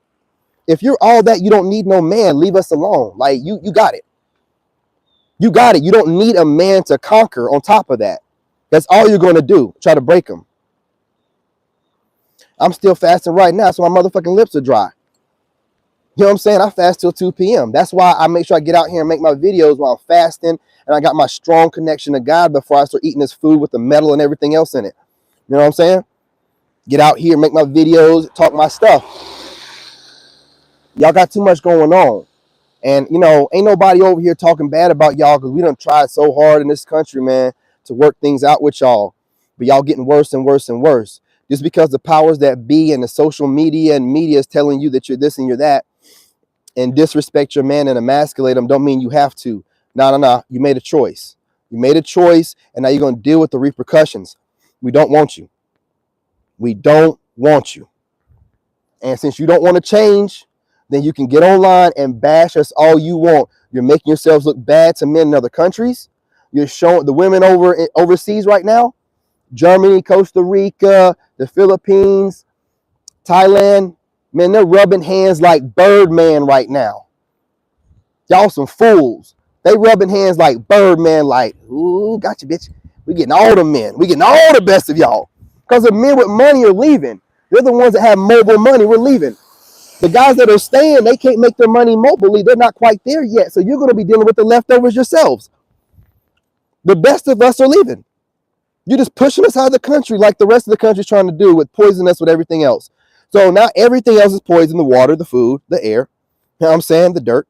if you're all that, you don't need no man. Leave us alone. Like you got it. You got it. You don't need a man to conquer. On top of that, that's all you're going to do. Try to break him. I'm still fasting right now, so my motherfucking lips are dry. You know what I'm saying? I fast till 2 p.m. That's why I make sure I get out here and make my videos while I'm fasting, and I got my strong connection to God before I start eating this food with the metal and everything else in it. You know what I'm saying? Get out here, make my videos, talk my stuff. Y'all got too much going on. And, you know, ain't nobody over here talking bad about y'all, because we done tried so hard in this country, man, to work things out with y'all. But y'all getting worse and worse and worse. Just because the powers that be and the social media and media is telling you that you're this and you're that, and disrespect your man and emasculate him, don't mean you have to. No. You made a choice. You made a choice, and now you're going to deal with the repercussions. We don't want you. We don't want you. And since you don't want to change, then you can get online and bash us all you want. You're making yourselves look bad to men in other countries. You're showing the women overseas right now, Germany, Costa Rica, the Philippines, Thailand, man, they're rubbing hands like Birdman right now. Y'all some fools. They rubbing hands like Birdman, like, ooh, gotcha, bitch. We getting all the men. We getting all the best of y'all. Because the men with money are leaving. They're the ones that have mobile money. We're leaving. The guys that are staying, they can't make their money mobily. They're not quite there yet. So you're going to be dealing with the leftovers yourselves. The best of us are leaving. You're just pushing us out of the country like the rest of the country's trying to do, with poisoning us with everything else. So now everything else is poison: the water, the food, the air, you know what I'm saying, the dirt.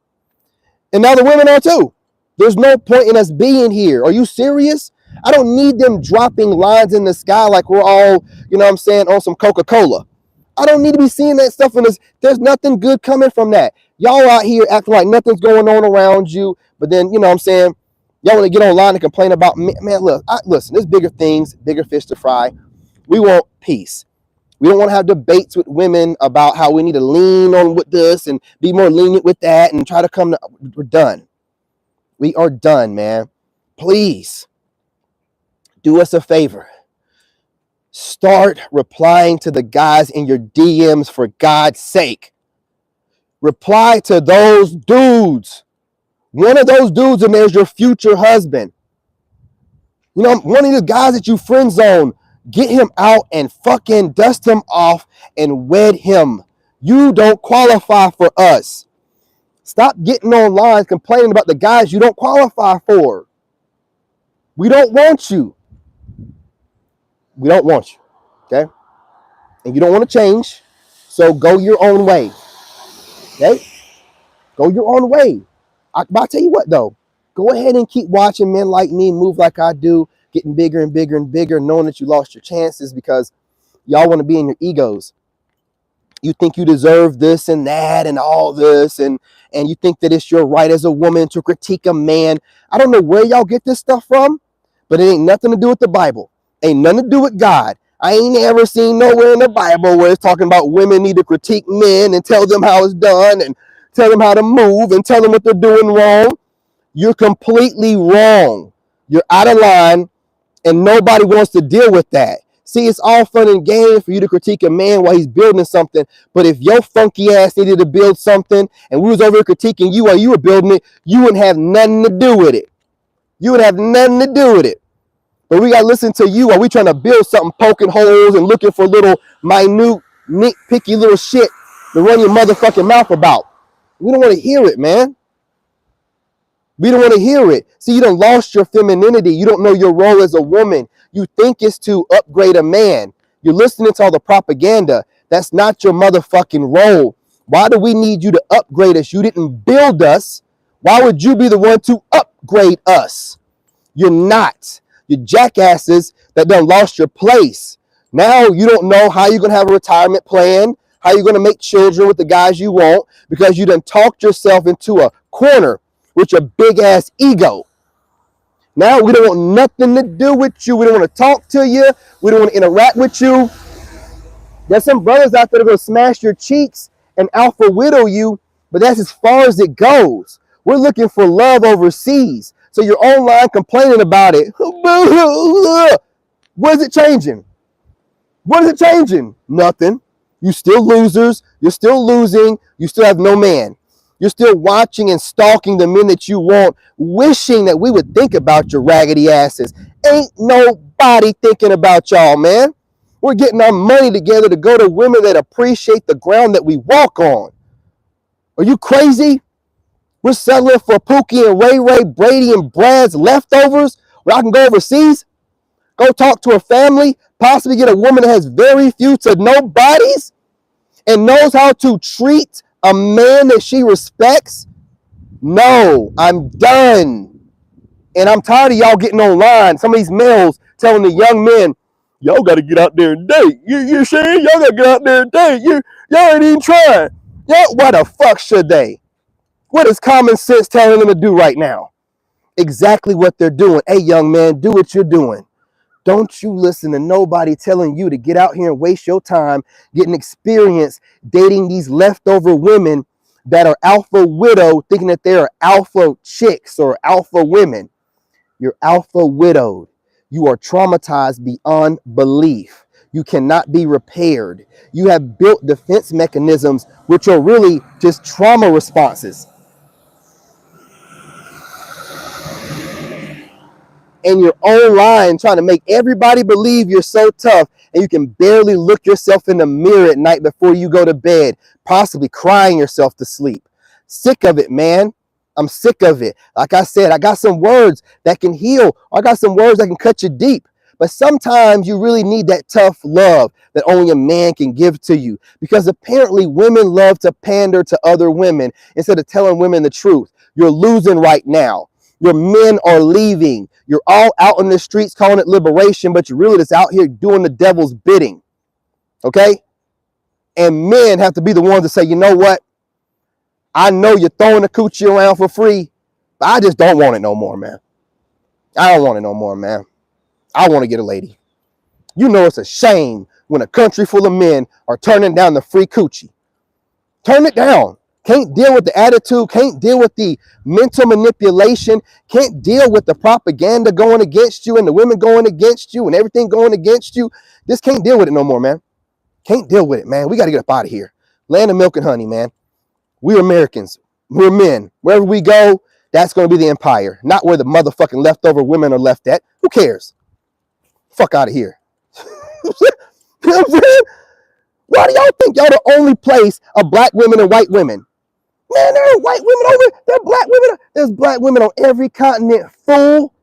And now the women are too. There's no point in us being here. Are you serious? I don't need them dropping lines in the sky like we're all, you know what I'm saying, on some Coca-Cola. I don't need to be seeing that stuff in this. There's nothing good coming from that. Y'all out here acting like nothing's going on around you, but then, you know what I'm saying, y'all want to get online and complain about me. Man, look, listen, there's bigger things, bigger fish to fry. We want peace. We don't want to have debates with women about how we need to lean on with this and be more lenient with that and try to come to, we're done. We are done, man. Please do us a favor. Start replying to the guys in your DMs, for God's sake. Reply to those dudes. One of those dudes in there is your future husband. You know, one of the guys that you friend zone, get him out and fucking dust him off and wed him. You don't qualify for us. Stop getting online complaining about the guys you don't qualify for. We don't want you. We don't want you. Okay? And you don't want to change. So go your own way. Okay? Go your own way. But I'll tell you what though. Go ahead and keep watching men like me move like I do, getting bigger and bigger and bigger, knowing that you lost your chances because y'all want to be in your egos. You think you deserve this and that and all this, and you think that it's your right as a woman to critique a man. I don't know where y'all get this stuff from, but it ain't nothing to do with the Bible. Ain't nothing to do with God. I ain't ever seen nowhere in the Bible where it's talking about women need to critique men and tell them how it's done and tell them how to move and tell them what they're doing wrong. You're completely wrong. You're out of line, and nobody wants to deal with that. See, it's all fun and games for you to critique a man while he's building something. But if your funky ass needed to build something and we was over here critiquing you while you were building it, you wouldn't have nothing to do with it. You would have nothing to do with it. But we got to listen to you while we trying to build something, poking holes and looking for little minute, nitpicky little shit to run your motherfucking mouth about. We don't want to hear it, man. We don't want to hear it. See, you done lost your femininity. You don't know your role as a woman. You think it's to upgrade a man. You're listening to all the propaganda. That's not your motherfucking role. Why do we need you to upgrade us? You didn't build us. Why would you be the one to upgrade us? You're not. You're jackasses that done lost your place. Now you don't know how you're going to have a retirement plan, how you're going to make children with the guys you want, because you done talked yourself into a corner with your big ass ego. Now we don't want nothing to do with you. We don't want to talk to you. We don't want to interact with you. There's some brothers out there that are going to smash your cheeks and alpha widow you, but that's as far as it goes. We're looking for love overseas. So you're online complaining about it. What is it changing? What is it changing? Nothing. You still losers. You're still losing. You still have no man. You're still watching and stalking the men that you want, wishing that we would think about your raggedy asses. Ain't nobody thinking about y'all, man. We're getting our money together to go to women that appreciate the ground that we walk on. Are you crazy? We're settling for Pookie and Ray, Brady and Brad's leftovers where I can go overseas, go talk to a family, possibly get a woman that has very few to no bodies and knows how to treat a man that she respects. No, I'm done. And I'm tired of y'all getting online. Some of these males telling the young men, y'all got to get out there and date. You saying y'all got to get out there and date. Y'all ain't even trying. Yeah, why the fuck should they? What is common sense telling them to do right now? Exactly what they're doing. Hey, young man, do what you're doing. Don't you listen to nobody telling you to get out here and waste your time getting experience dating these leftover women that are alpha widow, thinking that they are alpha chicks or alpha women. You're alpha widowed. You are traumatized beyond belief. You cannot be repaired. You have built defense mechanisms, which are really just trauma responses. And you're online trying to make everybody believe you're so tough, and you can barely look yourself in the mirror at night before you go to bed, possibly crying yourself to sleep. Sick of it, man. I'm sick of it. Like I said, I got some words that can heal. I got some words that can cut you deep. But sometimes you really need that tough love that only a man can give to you. Because apparently women love to pander to other women instead of telling women the truth. You're losing right now. Your men are leaving. You're all out in the streets calling it liberation, but you're really just out here doing the devil's bidding. Okay? And men have to be the ones to say, you know what? I know you're throwing the coochie around for free, but I just don't want it no more, man. I don't want it no more, man. I want to get a lady. You know it's a shame when a country full of men are turning down the free coochie. Turn it down. Can't deal with the attitude, can't deal with the mental manipulation, can't deal with the propaganda going against you and the women going against you and everything going against you. Just can't deal with it no more, man. Can't deal with it, man. We got to get up out of here. Land of milk and honey, man. We're Americans. We're men. Wherever we go, that's going to be the empire, not where the motherfucking leftover women are left at. Who cares? Fuck out of here. You know what I'm saying? Why do y'all think y'all the only place of black women and white women? Man, there are white women over there. Are black women. There's black women on every continent. Fool.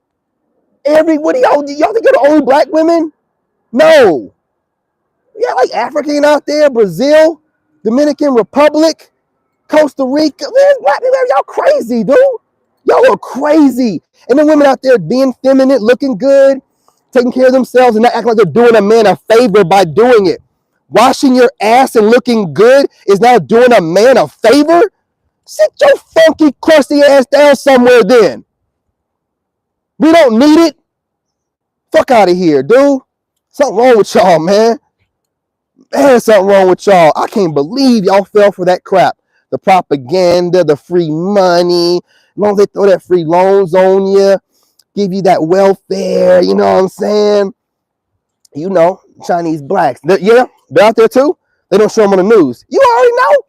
What do y'all think you're the only black women? No. Yeah, like African out there, Brazil, Dominican Republic, Costa Rica. Man, black people, y'all crazy, dude. Y'all are crazy. And then women out there being feminine, looking good, taking care of themselves, and not acting like they're doing a man a favor by doing it. Washing your ass and looking good is now doing a man a favor? Sit your funky, crusty ass down somewhere then. We don't need it. Fuck out of here, dude. Something wrong with y'all, man. Man, something wrong with y'all. I can't believe y'all fell for that crap. The propaganda, the free money, long as they throw that free loans on you, give you that welfare, you know what I'm saying? You know, Chinese blacks. They're out there too. They don't show them on the news. You already know.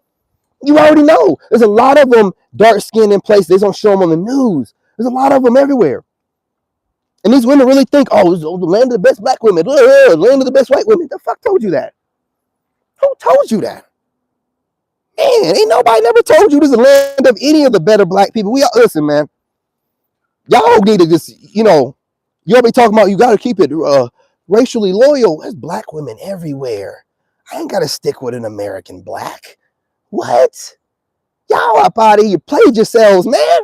You already know. There's a lot of them dark skinned in places. They don't show them on the news. There's a lot of them everywhere. And these women really think, oh, it's the land of the best black women, land of the best white women. The fuck told you that? Who told you that? Man, ain't nobody never told you this is the land of any of the better black people. Listen, man. Y'all need to just, you'll be talking about you got to keep it racially loyal. There's black women everywhere. I ain't got to stick with an American black. What? Y'all up out of here. Played yourselves, man.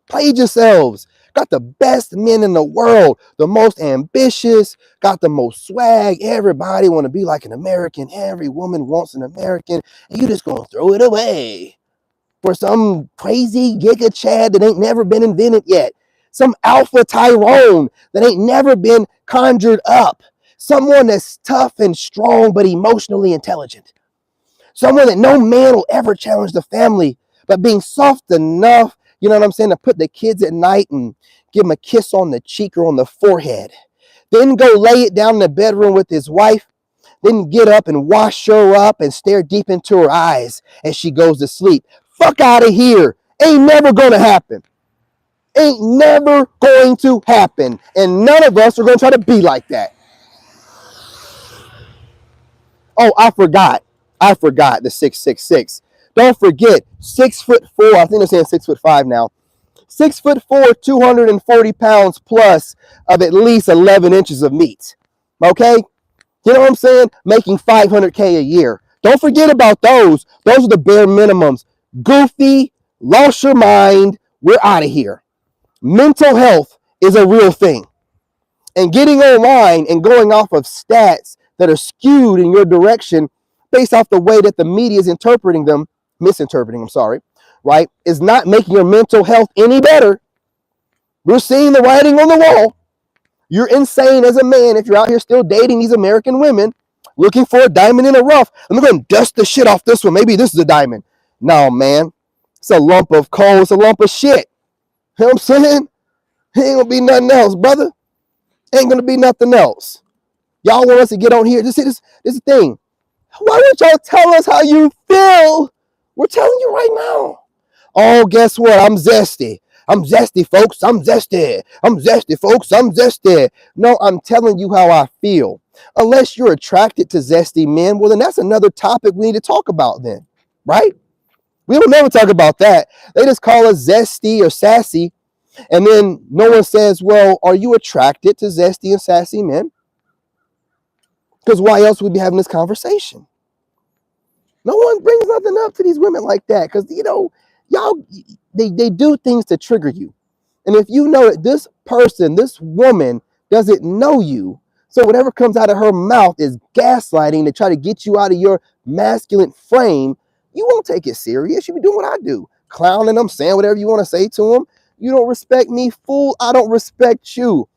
Played yourselves. Got the best men in the world. The most ambitious. Got the most swag. Everybody want to be like an American. Every woman wants an American. And you just going to throw it away for some crazy giga Chad that ain't never been invented yet. Some alpha Tyrone that ain't never been conjured up. Someone that's tough and strong but emotionally intelligent. Someone that no man will ever challenge the family, but being soft enough, you know what I'm saying, to put the kids at night and give them a kiss on the cheek or on the forehead. Then go lay it down in the bedroom with his wife. Then get up and wash her up and stare deep into her eyes as she goes to sleep. Fuck out of here. Ain't never going to happen. Ain't never going to happen. And none of us are going to try to be like that. Oh, I forgot the 666. Don't forget, 6'4". I think they're saying 6'5" now. 6'4", 240 pounds plus of at least 11 inches of meat. Okay? You know what I'm saying? Making $500K a year. Don't forget about those. Those are the bare minimums. Goofy, lost your mind. We're out of here. Mental health is a real thing. And getting online and going off of stats that are skewed in your direction based off the way that the media is misinterpreting, right, is not making your mental health any better. We're seeing the writing on the wall. You're insane as a man if you're out here still dating these American women, looking for a diamond in the rough. I'm going to dust the shit off this one. Maybe this is a diamond. No, man. It's a lump of coal. It's a lump of shit. You know what I'm saying? It ain't going to be nothing else, brother. Ain't going to be nothing else. Y'all want us to get on here. This is the thing. Why don't y'all tell us how you feel? We're telling you right now. Oh, guess what? I'm zesty. I'm zesty, folks. I'm zesty. I'm zesty, folks. I'm zesty. No, I'm telling you how I feel. Unless you're attracted to zesty men, well, then that's another topic we need to talk about then, right? We will never talk about that. They just call us zesty or sassy. And then no one says, well, are you attracted to zesty and sassy men? Because why else would we be having this conversation? No one brings nothing up to these women like that because, y'all, they do things to trigger you. And if you know that this person, this woman doesn't know you, so whatever comes out of her mouth is gaslighting to try to get you out of your masculine frame, you won't take it serious. You be doing what I do. Clowning them, saying whatever you want to say to them. You don't respect me, fool. I don't respect you.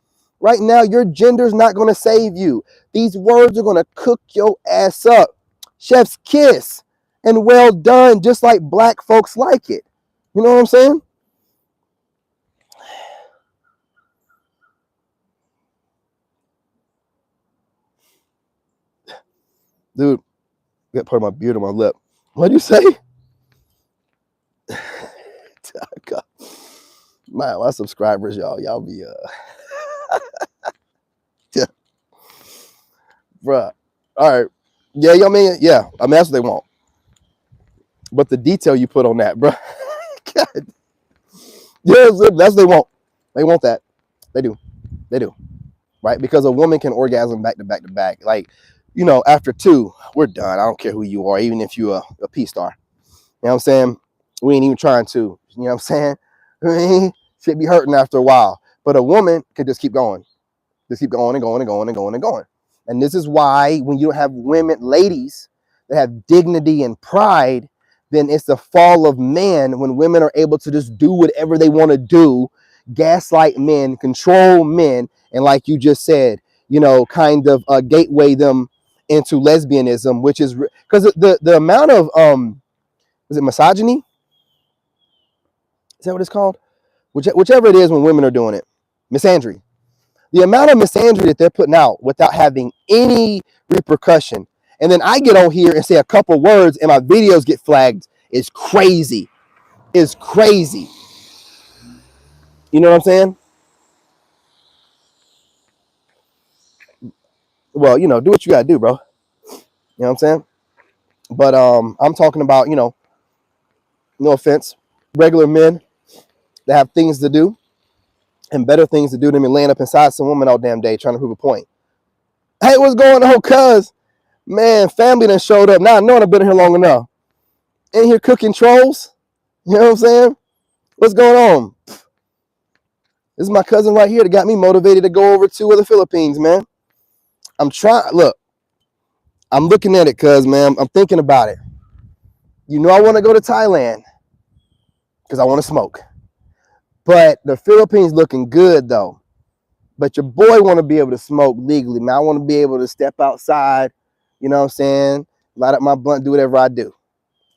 Right now, your gender's not going to save you. These words are going to cook your ass up. Chef's kiss and well done, just like black folks like it. You know what I'm saying? Dude, I got part of my beard on my lip. What'd you say? My subscribers, y'all be yeah. Bruh. All right. Yeah, y'all mean, yeah. I mean, that's what they want. But the detail you put on that, bruh. God. Yeah, that's what they want. They want that. They do. Right? Because a woman can orgasm back to back to back. Like, after two, we're done. I don't care who you are, even if you're a P-star. You know what I'm saying? We ain't even trying to. You know what I'm saying? Should be hurting after a while. But a woman can just keep going. Just keep going and going and going and going and going. And this is why when you have women, ladies, that have dignity and pride, then it's the fall of man when women are able to just do whatever they want to do, gaslight men, control men, and like you just said, kind of gateway them into lesbianism, which is because the amount of is it misogyny? Is that what it's called? whichever it is when women are doing it, misandry. The amount of misandry that they're putting out without having any repercussion. And then I get on here and say a couple words and my videos get flagged is crazy. It's crazy. You know what I'm saying? Well, do what you gotta do, bro. You know what I'm saying? But I'm talking about, no offense, regular men that have things to do and better things to do than me laying up inside some woman all damn day trying to prove a point. Hey, what's going on, cuz? Man, family done showed up. Now I know I've been here long enough. In here cooking trolls. You know what I'm saying? What's going on? This is my cousin right here that got me motivated to go over to the Philippines, man. Look, I'm looking at it, cuz, man. I'm thinking about it. I want to go to Thailand because I want to smoke. But the Philippines looking good, though. But your boy want to be able to smoke legally, man. I want to be able to step outside, you know what I'm saying? Light up my blunt, do whatever I do.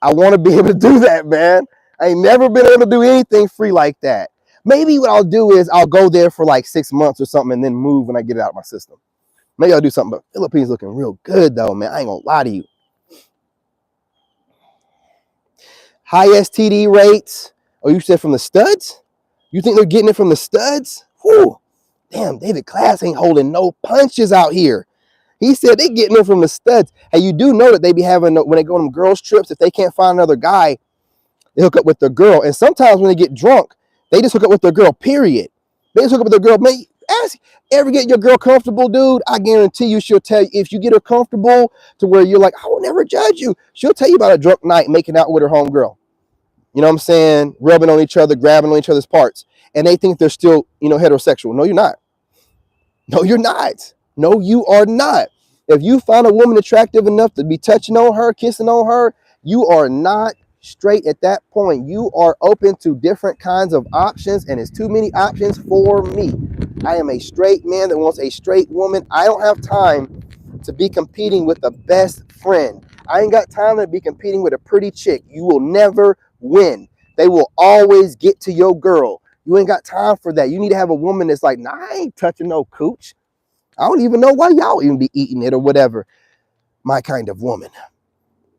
I want to be able to do that, man. I ain't never been able to do anything free like that. Maybe what I'll do is I'll go there for like 6 months or something and then move when I get it out of my system. Maybe I'll do something, but Philippines looking real good though, man. I ain't gonna lie to you. High STD rates. Oh, you said from the studs? You think they're getting it from the studs? Whew. Damn, David Class ain't holding no punches out here. He said they getting it from the studs. Hey, you do know that they be having, when they go on them girls trips, if they can't find another guy, they hook up with their girl. And sometimes when they get drunk, they just hook up with their girl, period. They just hook up with their girl. Man, ever get your girl comfortable, dude? I guarantee you she'll tell you, if you get her comfortable to where you're like, I will never judge you. She'll tell you about a drunk night making out with her homegirl. You know what I'm saying? Rubbing on each other, grabbing on each other's parts. And they think they're still, heterosexual. No, you're not. No, you're not. No, you are not. If you find a woman attractive enough to be touching on her, kissing on her, you are not straight at that point. You are open to different kinds of options, and it's too many options for me. I am a straight man that wants a straight woman. I don't have time to be competing with the best friend. I ain't got time to be competing with a pretty chick. You will never win. They will always get to your girl. You ain't got time for that. You need to have a woman that's like, nah, I ain't touching no cooch. I don't even know why y'all even be eating it or whatever. My kind of woman.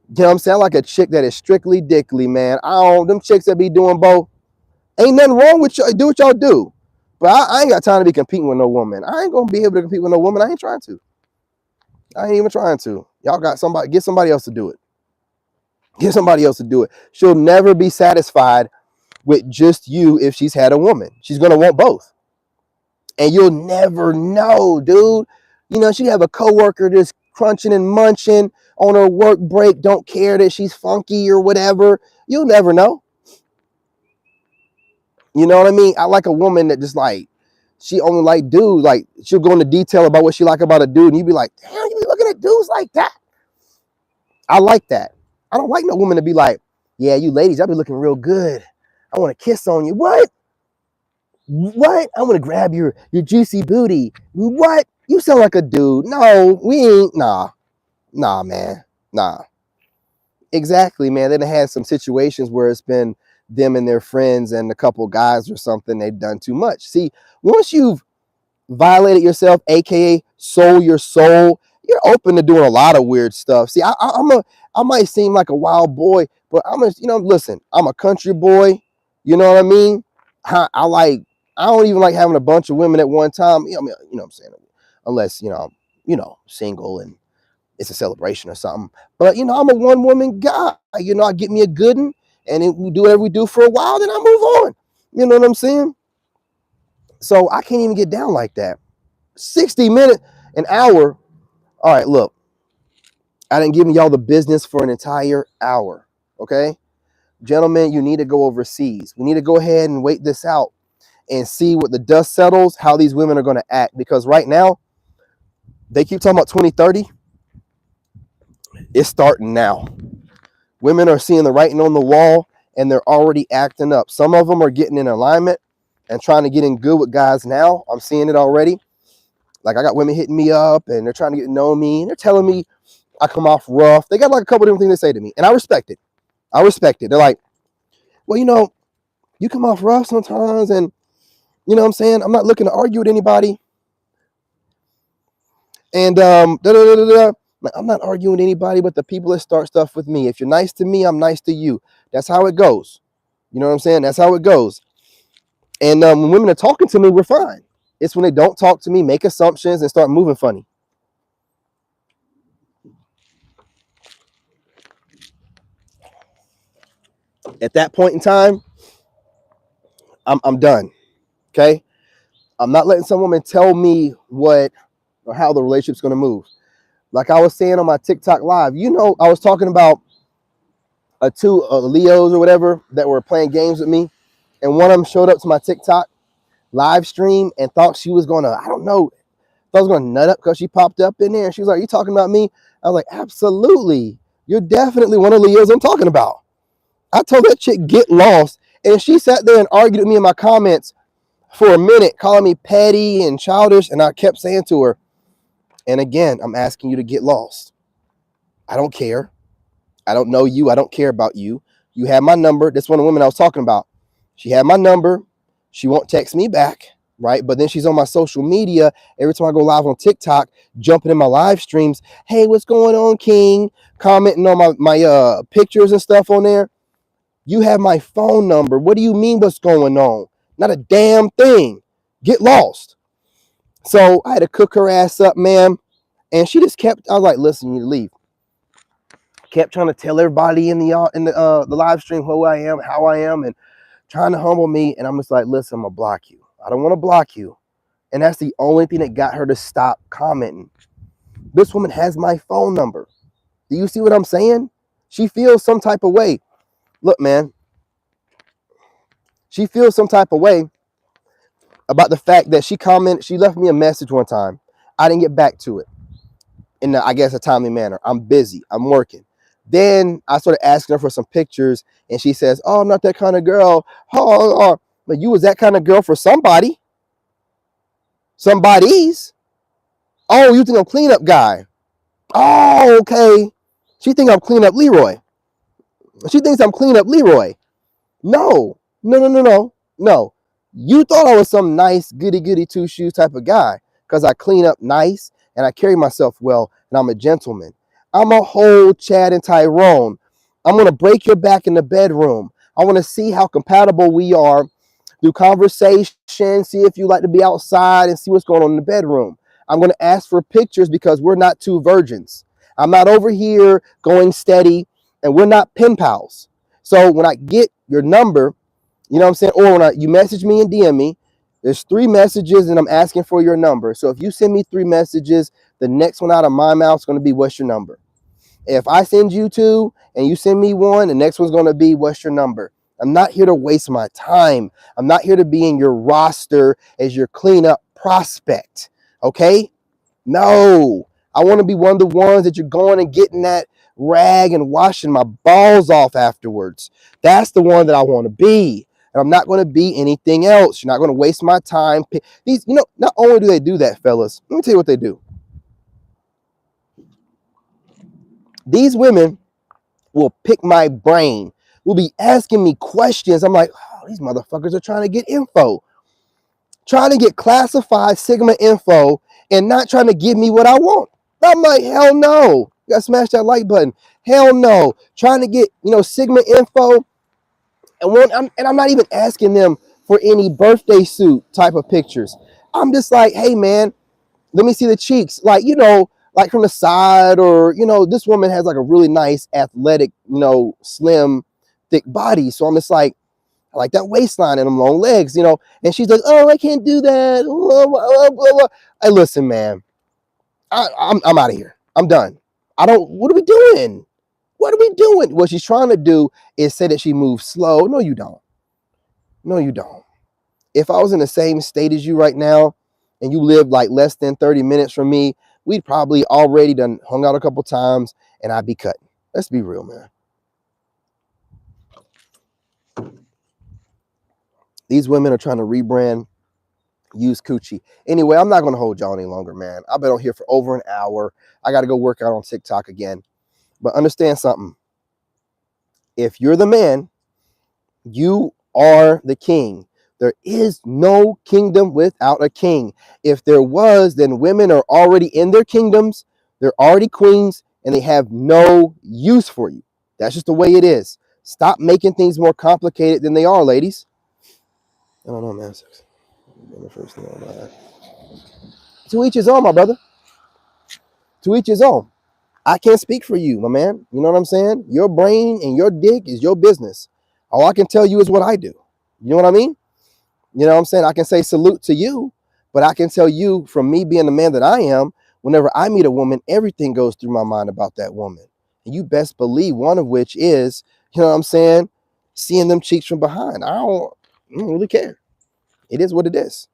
You know what I'm saying? Like a chick that is strictly dickly, man. Them chicks that be doing both. Ain't nothing wrong with y'all. Do what y'all do. But I ain't got time to be competing with no woman. I ain't going to be able to compete with no woman. I ain't trying to. I ain't even trying to. Y'all got somebody, get somebody else to do it. Get somebody else to do it. She'll never be satisfied with just you if she's had a woman. She's going to want both. And you'll never know, dude. She have a coworker just crunching and munching on her work break, don't care that she's funky or whatever. You'll never know. You know what I mean? I like a woman that just like, she only like dudes. Like, she'll go into detail about what she like about a dude, and you be like, damn, you be looking at dudes like that. I like that. I don't like no woman to be like, yeah, you ladies, y'all be looking real good. I want to kiss on you. What? I want to grab your juicy booty. What? You sound like a dude. No, we ain't. Nah, man. Nah. Exactly, man. They done had some situations where it's been them and their friends and a couple guys or something. They've done too much. See, once you've violated yourself, aka sold your soul, you're open to doing a lot of weird stuff. See, I might seem like a wild boy, but listen, I'm a country boy. You know what I mean? I don't even like having a bunch of women at one time. You know what I'm saying? Unless, single and it's a celebration or something. But, I'm a one woman guy. I get me a good one and then we do whatever we do for a while, then I move on. You know what I'm saying? So I can't even get down like that. 60 minutes, an hour. All right, look, I didn't give y'all the business for an entire hour. Okay, gentlemen, you need to go overseas. We need to go ahead and wait this out and see what the dust settles, how these women are going to act. Because right now, they keep talking about 2030. It's starting now. Women are seeing the writing on the wall and they're already acting up. Some of them are getting in alignment and trying to get in good with guys now. I'm seeing it already. Like, I got women hitting me up and they're trying to get to know me. And they're telling me I come off rough. They got like a couple different things they say to me. And I respect it. They're like, well, You come off rough sometimes, and you know what I'm saying? I'm not looking to argue with anybody. And like, I'm not arguing with anybody but the people that start stuff with me. If you're nice to me, I'm nice to you. That's how it goes. You know what I'm saying? That's how it goes. And when women are talking to me, we're fine. It's when they don't talk to me, make assumptions, and start moving funny. At that point in time, I'm done. Okay? I'm not letting some woman tell me what or how the relationship's going to move. Like I was saying on my TikTok live, you know, I was talking about two Leos or whatever that were playing games with me, and one of them showed up to my TikTok live stream and thought she was gonna, I don't know, thought I was gonna nut up because she popped up in there and she was like, "You talking about me?" I was like, "Absolutely, you're definitely one of the Leos I'm talking about." I told that chick get lost, and she sat there and argued with me in my comments for a minute, calling me petty and childish, and I kept saying to her, and again, I'm asking you to get lost. I don't care. I don't know you. I don't care about you. You have my number. That's one of the women I was talking about. She had my number. She won't text me back, right? But then she's on my social media. Every time I go live on TikTok, jumping in my live streams. Hey, what's going on, King? Commenting on my pictures and stuff on there. You have my phone number. What do you mean what's going on? Not a damn thing. Get lost. So I had to cook her ass up, man. And she just kept, I was like, listen, you leave. Kept trying to tell everybody in the live stream who I am, how I am, and trying to humble me. And I'm just like, listen, I'm gonna block you. I don't want to block you. And that's the only thing that got her to stop commenting. This woman has my phone number. Do you see what I'm saying? She feels some type of way. Look, man, she feels some type of way about the fact that she left me a message one time. I didn't get back to it in, I guess, a timely manner. I'm busy. I'm working. Then I started asking her for some pictures, and she says, "Oh, I'm not that kind of girl." Oh. But you was that kind of girl for somebody. Somebody's. Oh, you think I'm cleanup guy? Oh, okay. She think I'm cleanup Leroy. She thinks I'm cleanup Leroy. No, no, no, no, no, no. You thought I was some nice goody goody two shoes type of guy because I clean up nice and I carry myself well and I'm a gentleman. I'm a whole Chad and Tyrone. I'm gonna break your back in the bedroom. I want to see how compatible we are through conversation. See if you like to be outside and see what's going on in the bedroom. I'm gonna ask for pictures because we're not two virgins. I'm not over here going steady, and we're not pen pals. So when I get your number, you know what I'm saying? Or when you message me and DM me, there's 3 messages and I'm asking for your number. So if you send me 3 messages, the next one out of my mouth is going to be, what's your number? If I send you 2 and you send me 1, the next one's going to be, what's your number? I'm not here to waste my time. I'm not here to be in your roster as your cleanup prospect. Okay? No, I want to be one of the ones that you're going and getting that rag and washing my balls off afterwards. That's the one that I want to be. And I'm not going to be anything else. You're not going to waste my time. These, not only do they do that, fellas, let me tell you what they do. These women will pick my brain, will be asking me questions. I'm like, oh, these motherfuckers are trying to get info, trying to get classified Sigma info and not trying to give me what I want. I'm like, hell no. You gotta smash that like button. Hell no. Trying to get, Sigma info. And I'm not even asking them for any birthday suit type of pictures. I'm just like, hey man, let me see the cheeks. Like, like from the side, or, this woman has like a really nice athletic, slim, thick body. So I'm just like, I like that waistline and them long legs, And she's like, oh, I can't do that. Blah, blah, blah, blah. Hey, listen, man, I'm out of here. I'm done. What are we doing? What are we doing? What she's trying to do is say that she moves slow. No, you don't. No, you don't. If I was in the same state as you right now and you lived like less than 30 minutes from me, we'd probably already done hung out a couple times and I'd be cutting. Let's be real, man. These women are trying to rebrand, use coochie. Anyway, I'm not going to hold y'all any longer, man. I've been on here for over an hour. I got to go work out on TikTok again. But understand something. If you're the man, you are the king. There is no kingdom without a king. If there was, then women are already in their kingdoms. They're already queens and they have no use for you. That's just the way it is. Stop making things more complicated than they are, ladies. I don't know, man. To each his own, my brother. To each his own. I can't speak for you, my man. You know what I'm saying? Your brain and your dick is your business. All I can tell you is what I do. You know what I mean? You know what I'm saying? I can say salute to you, but I can tell you from me being the man that I am, whenever I meet a woman, everything goes through my mind about that woman. And you best believe one of which is, you know what I'm saying, seeing them cheeks from behind. I don't really care. It is what it is.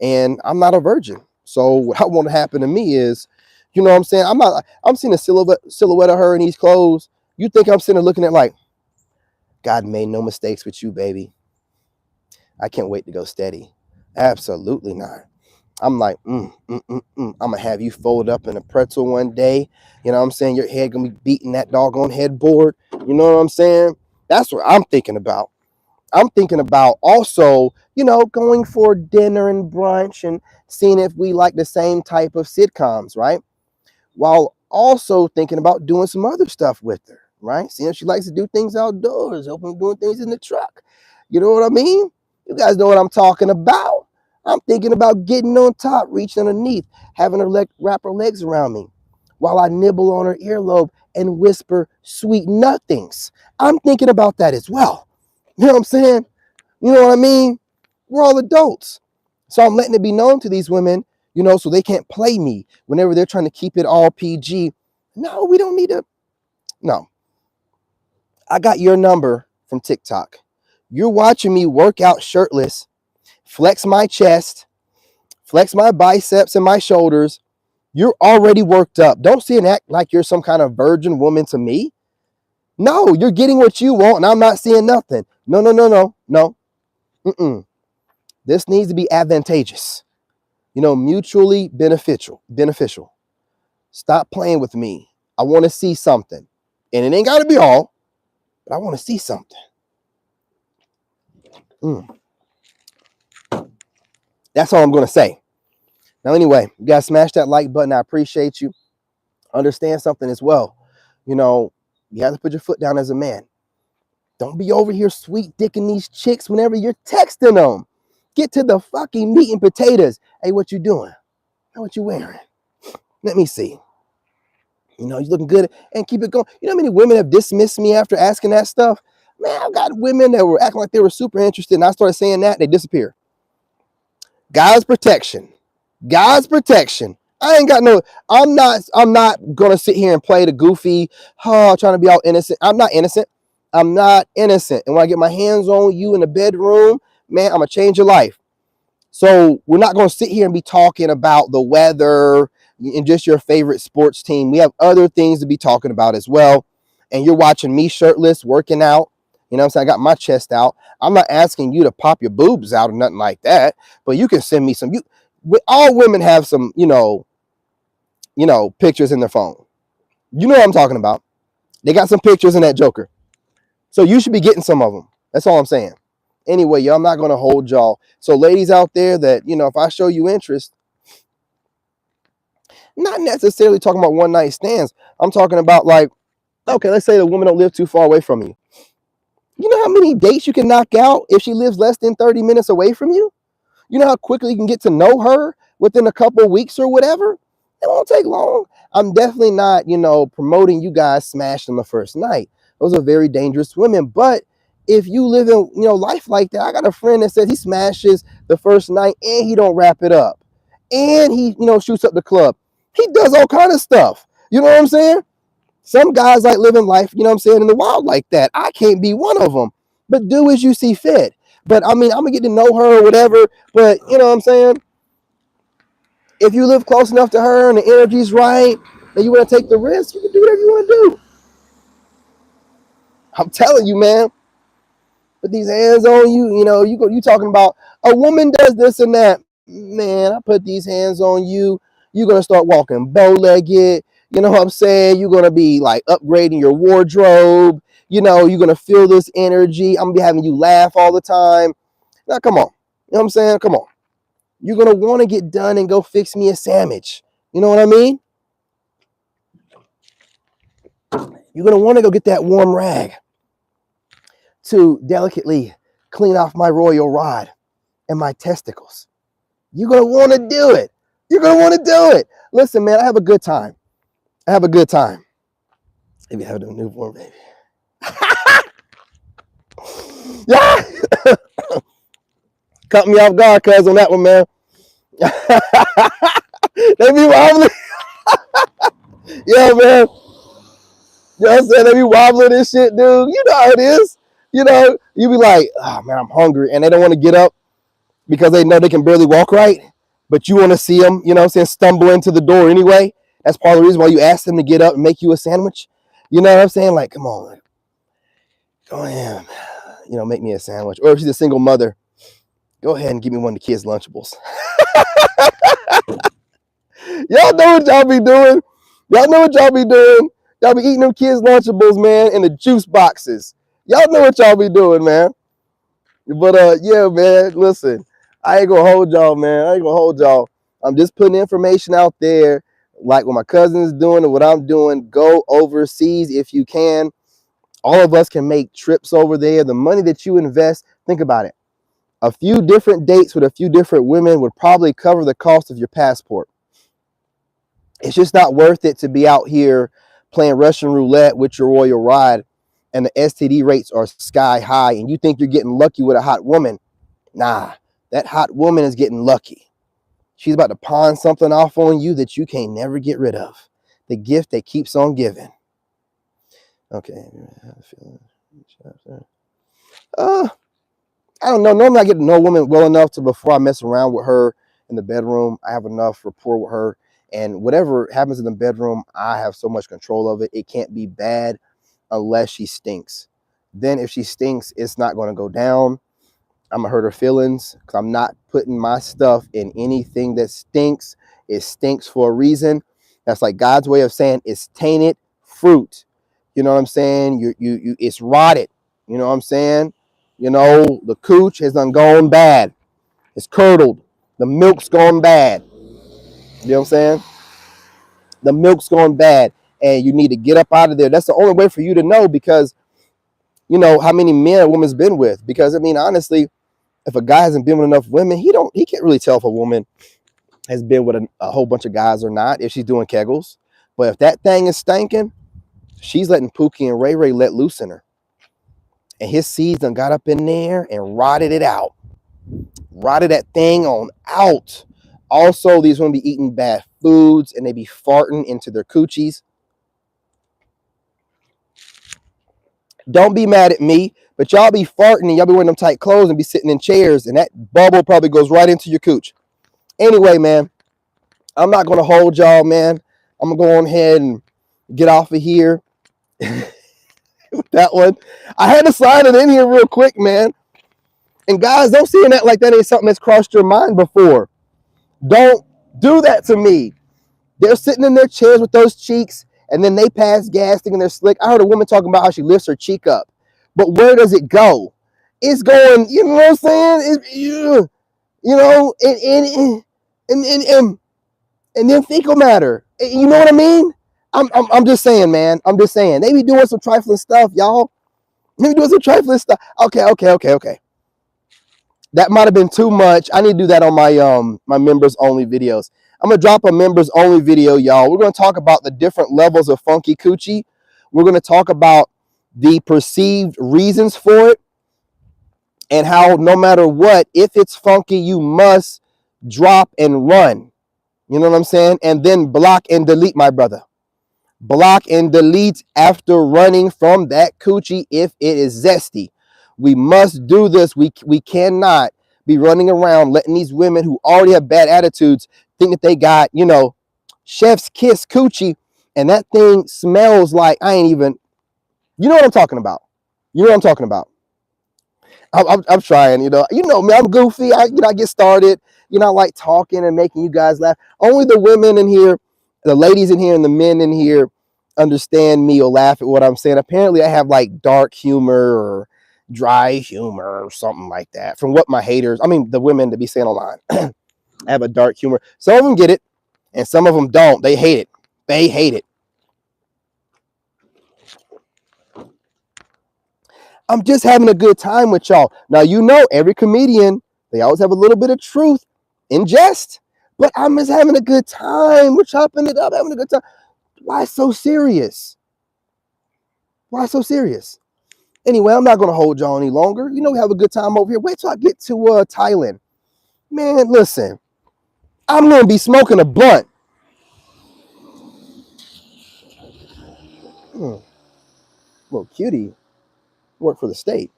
And I'm not a virgin. So what I want to happen to me is, you know what I'm saying? I'm seeing a silhouette of her in these clothes. You think I'm sitting there looking at like, God made no mistakes with you, baby. I can't wait to go steady. Absolutely not. I'm like, I'm going to have you fold up in a pretzel one day. You know what I'm saying? Your head going to be beating that doggone headboard. You know what I'm saying? That's what I'm thinking about. I'm thinking about also, you know, going for dinner and brunch and seeing if we like the same type of sitcoms, right? While also thinking about doing some other stuff with her, right? Seeing if she likes to do things outdoors, open doing things in the truck. You know what I mean? You guys know what I'm talking about. I'm thinking about getting on top, reaching underneath, having her wrap her legs around me while I nibble on her earlobe and whisper sweet nothings. I'm thinking about that as well. You know what I'm saying? You know what I mean? We're all adults. So I'm letting it be known to these women, you know, so they can't play me whenever they're trying to keep it all PG. No, we don't need to. No. I got your number from TikTok. You're watching me work out shirtless, flex my chest, flex my biceps and my shoulders. You're already worked up. Don't see and act like you're some kind of virgin woman to me. No, you're getting what you want and I'm not seeing nothing. No. This needs to be advantageous. You know, mutually beneficial. Stop playing with me. I want to see something. And it ain't got to be all, but I want to see something. That's all I'm going to say. Now, anyway, you guys smash that like button. I appreciate you. Understand something as well. You know, you have to put your foot down as a man. Don't be over here sweet dicking these chicks whenever you're texting them. Get to the fucking meat and potatoes. Hey, what you doing? Hey, what you wearing? Let me see. You know, you're looking good and keep it going. You know how many women have dismissed me after asking that stuff? Man, I've got women that were acting like they were super interested and I started saying that, they disappear. God's protection. God's protection. I'm not gonna sit here and play the goofy, trying to be all innocent. I'm not innocent. I'm not innocent. And when I get my hands on you in the bedroom, man, I'm gonna change your life. So we're not gonna sit here and be talking about the weather and just your favorite sports team. We have other things to be talking about as well. And you're watching me shirtless, working out. You know what I'm saying? I got my chest out. I'm not asking you to pop your boobs out or nothing like that, but you can send me some. All women have some, pictures in their phone. You know what I'm talking about. They got some pictures in that joker. So you should be getting some of them. That's all I'm saying. Anyway, y'all, I'm not going to hold y'all. So ladies out there that, if I show you interest, not necessarily talking about one night stands. I'm talking about like, okay, let's say the woman don't live too far away from you. You know how many dates you can knock out if she lives less than 30 minutes away from you? You know how quickly you can get to know her within a couple of weeks or whatever? It won't take long. I'm definitely not, promoting you guys smashing the first night. Those are very dangerous women. But if you live in, life like that, I got a friend that says he smashes the first night and he don't wrap it up. And he, shoots up the club. He does all kind of stuff. You know what I'm saying? Some guys like living life, in the wild like that. I can't be one of them. But do as you see fit. But I mean, I'm going to get to know her or whatever. But you know what I'm saying? If you live close enough to her and the energy's right and you want to take the risk, you can do whatever you want to do. I'm telling you, man. Put these hands on you. You talking about a woman does this and that. Man, I put these hands on you. You're going to start walking bow-legged. You know what I'm saying? You're going to be like upgrading your wardrobe, You know, you're going to feel this energy. I'm going to be having you laugh all the time. Now, come on. You know what I'm saying? Come on. You're going to want to get done and go fix me a sandwich. You know what I mean? You're going to want to go get that warm rag to delicately clean off my royal rod and my testicles. You're going to want to do it. You're going to want to do it. Listen, man, I have a good time. I have a good time. If you have a newborn baby. Yeah. Cut me off guard, cuz, on that one, man. They be wobbling. Yeah, man. You know what I'm saying? They be wobbling and shit, dude. You know how it is. You know, you be like, oh, man, I'm hungry. And they don't want to get up because they know they can barely walk right. But you want to see them, you know what I'm saying, stumble into the door anyway. That's part of the reason why you ask them to get up and make you a sandwich. You know what I'm saying? Like, come on. Go ahead. You know, make me a sandwich. Or if she's a single mother, go ahead and give me one of the kids' Lunchables. Y'all know what y'all be doing. Y'all know what y'all be doing. Y'all be eating them kids' Lunchables, man, in the juice boxes. Y'all know what y'all be doing, man. But, yeah, man, listen. I ain't gonna hold y'all, man. I ain't gonna hold y'all. I'm just putting information out there, like what my cousin is doing and what I'm doing. Go overseas if you can. All of us can make trips over there. The money that you invest, think about it. A few different dates with a few different women would probably cover the cost of your passport. It's just not worth it to be out here playing Russian roulette with your royal ride and the STD rates are sky high and you think you're getting lucky with a hot woman. Nah, that hot woman is getting lucky. She's about to pawn something off on you that you can't never get rid of. The gift that keeps on giving. Okay. I don't know. Normally I get to know a woman well enough to before I mess around with her in the bedroom. I have enough rapport with her. And whatever happens in the bedroom, I have so much control of it. It can't be bad unless she stinks. Then if she stinks, it's not going to go down. I'm going to hurt her feelings because I'm not putting my stuff in anything that stinks. It stinks for a reason. That's like God's way of saying it's tainted fruit. You know what I'm saying? It's rotted. You know what I'm saying? You know, the cooch has done gone bad. It's curdled. The milk's gone bad. You know what I'm saying? The milk's gone bad. And you need to get up out of there. That's the only way for you to know because, you know, how many men a woman's been with. Because, I mean, honestly, if a guy hasn't been with enough women, he can't really tell if a woman has been with a whole bunch of guys or not, if she's doing kegels. But if that thing is stinking, she's letting Pookie and Ray Ray let loose in her. And his seeds done got up in there and rotted it out. Rotted that thing on out. Also, these women be eating bad foods and they be farting into their coochies. Don't be mad at me, but y'all be farting and y'all be wearing them tight clothes and be sitting in chairs and that bubble probably goes right into your cooch. Anyway, man, I'm not going to hold y'all, man. I'm going to go on ahead and get off of here. That one. I had to slide it in here real quick, man. And guys, don't see that like that ain't something that's crossed your mind before. Don't do that to me. They're sitting in their chairs with those cheeks, and then they pass gas thinking they're slick. I heard a woman talking about how she lifts her cheek up. But where does it go? It's going, you know what I'm saying? You know, and then fecal matter. You know what I mean? I'm just saying, man. I'm just saying. They be doing some trifling stuff, y'all. They be doing some trifling stuff. Okay. That might have been too much. I need to do that on my members only videos. I'm gonna drop a members only video, y'all. We're gonna talk about the different levels of funky coochie. We're gonna talk about the perceived reasons for it and how no matter what, if it's funky, you must drop and run. You know what I'm saying? And then block and delete, my brother. Block and delete after running from that coochie if it is zesty. We must do this. We cannot be running around letting these women who already have bad attitudes think that they got, you know, chef's kiss coochie and that thing smells like I ain't even, you know what I'm talking about. You know what I'm talking about. I'm trying, you know me, I'm goofy. I get started, I like talking and making you guys laugh. Only the women in here, the ladies in here and the men in here understand me or laugh at what I'm saying. Apparently, I have like dark humor or dry humor or something like that. From what my haters, I mean, the women to be saying online, I have a dark humor. Some of them get it, and some of them don't. They hate it. They hate it. I'm just having a good time with y'all. Now, you know, every comedian, they always have a little bit of truth in jest, but I'm just having a good time. We're chopping it up, having a good time. Why so serious? Why so serious? Anyway, I'm not going to hold y'all any longer. You know, we have a good time over here. Wait till I get to Thailand. Man, listen, I'm going to be smoking a blunt. Little cutie, work for the state.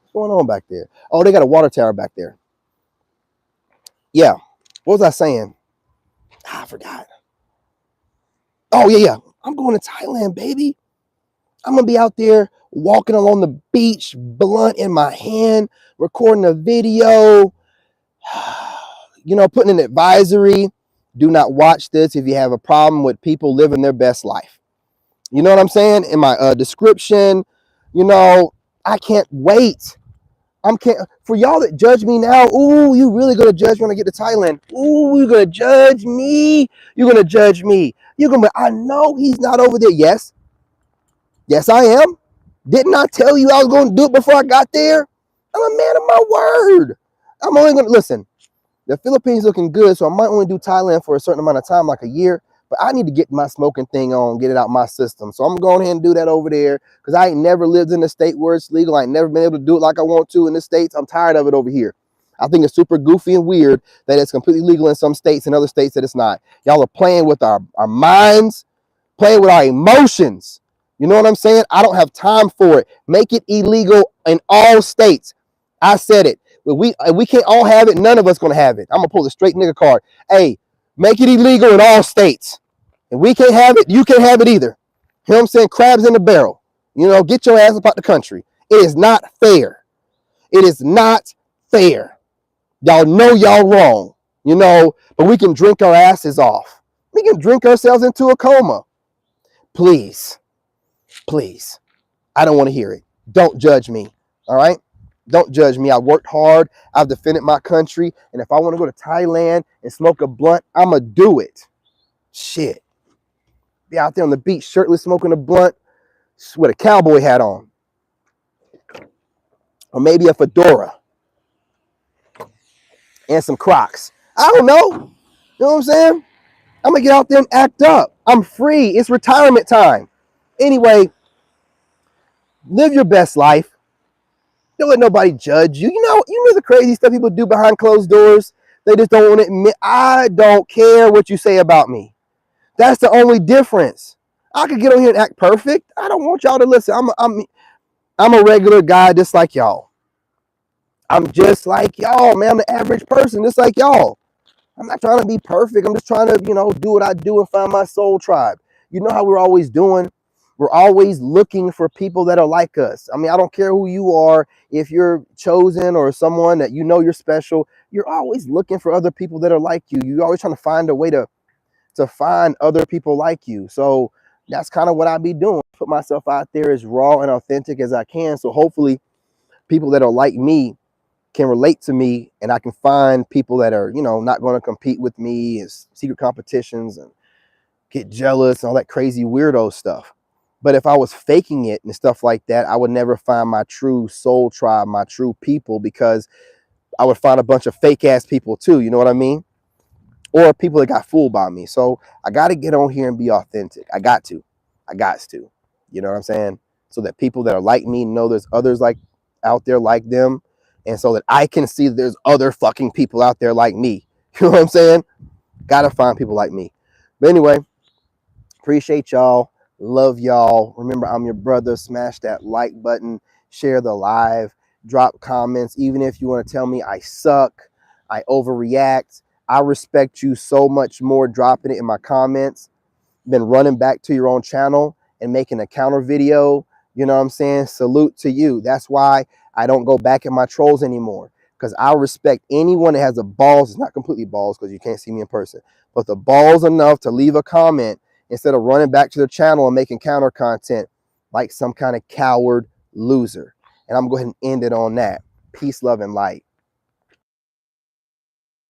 What's going on back there? Oh, they got a water tower back there. Yeah. What was I saying? I forgot. Oh, yeah. I'm going to Thailand, baby. I'm going to be out there walking along the beach, blunt in my hand, recording a video, you know, putting an advisory. Do not watch this if you have a problem with people living their best life. You know what I'm saying? In my description, you know, I can't wait. Can't for y'all that judge me now. Ooh, you really gonna judge when I get to Thailand? Ooh, you're gonna judge me. You're gonna judge me. You're gonna. I know he's not over there. Yes, yes, I am. Didn't I tell you I was going to do it before I got there? I'm a man of my word. I'm only going to listen. The Philippines looking good, so I might only do Thailand for a certain amount of time, like a year. But I need to get my smoking thing on, get it out my system. So I'm going ahead and do that over there because I ain't never lived in a state where it's legal. I ain't never been able to do it like I want to in the States. I'm tired of it over here. I think it's super goofy and weird that it's completely legal in some states and other states that it's not. Y'all are playing with our minds, playing with our emotions. You know what I'm saying? I don't have time for it. Make it illegal in all states. I said it. If we can't all have it, none of us gonna have it. I'm gonna pull the straight nigga card. Hey, make it illegal in all states. If we can't have it, you can't have it either. You know what I'm saying? Crabs in the barrel. You know, get your ass about the country. It is not fair. It is not fair. Y'all know y'all wrong. You know, but we can drink our asses off. We can drink ourselves into a coma. Please, please. I don't want to hear it. Don't judge me. All right? Don't judge me. I worked hard. I've defended my country. And if I want to go to Thailand and smoke a blunt, I'm going to do it. Shit. Be out there on the beach, shirtless, smoking a blunt with a cowboy hat on. Or maybe a fedora and some Crocs. I don't know. You know what I'm saying? I'm going to get out there and act up. I'm free. It's retirement time. Anyway, live your best life. Don't let nobody judge you. You know the crazy stuff people do behind closed doors. They just don't want to admit. I don't care what you say about me. That's the only difference. I could get on here and act perfect. I don't want y'all to listen. I'm a regular guy just like y'all. I'm just like y'all, man. I'm the average person just like y'all. I'm not trying to be perfect. I'm just trying to, do what I do and find my soul tribe. You know how we're always doing? We're always looking for people that are like us. I mean, I don't care who you are. If you're chosen or someone that you know you're special, you're always looking for other people that are like you. You're always trying to find a way to find other people like you. So that's kind of what I be doing. Put myself out there as raw and authentic as I can. So hopefully people that are like me can relate to me, and I can find people that are, not going to compete with me as secret competitions and get jealous and all that crazy weirdo stuff. But if I was faking it and stuff like that, I would never find my true soul tribe, my true people, because I would find a bunch of fake ass people too. You know what I mean? Or people that got fooled by me. So I got to get on here and be authentic. I got to. You know what I'm saying? So that people that are like me know there's others like out there like them. And so that I can see that there's other fucking people out there like me. You know what I'm saying? Got to find people like me. But anyway, appreciate y'all. Love y'all. Remember, I'm your brother. Smash that like button. Share the live. Drop comments. Even if you want to tell me I suck, I overreact, I respect you so much more dropping it in my comments than running back to your own channel and making a counter video. You know what I'm saying? Salute to you. That's why I don't go back at my trolls anymore, because I respect anyone that has the balls. It's not completely balls because you can't see me in person, but the balls enough to leave a comment instead of running back to their channel and making counter content like some kind of coward loser. And I'm going to go ahead and end it on that. Peace, love, and light.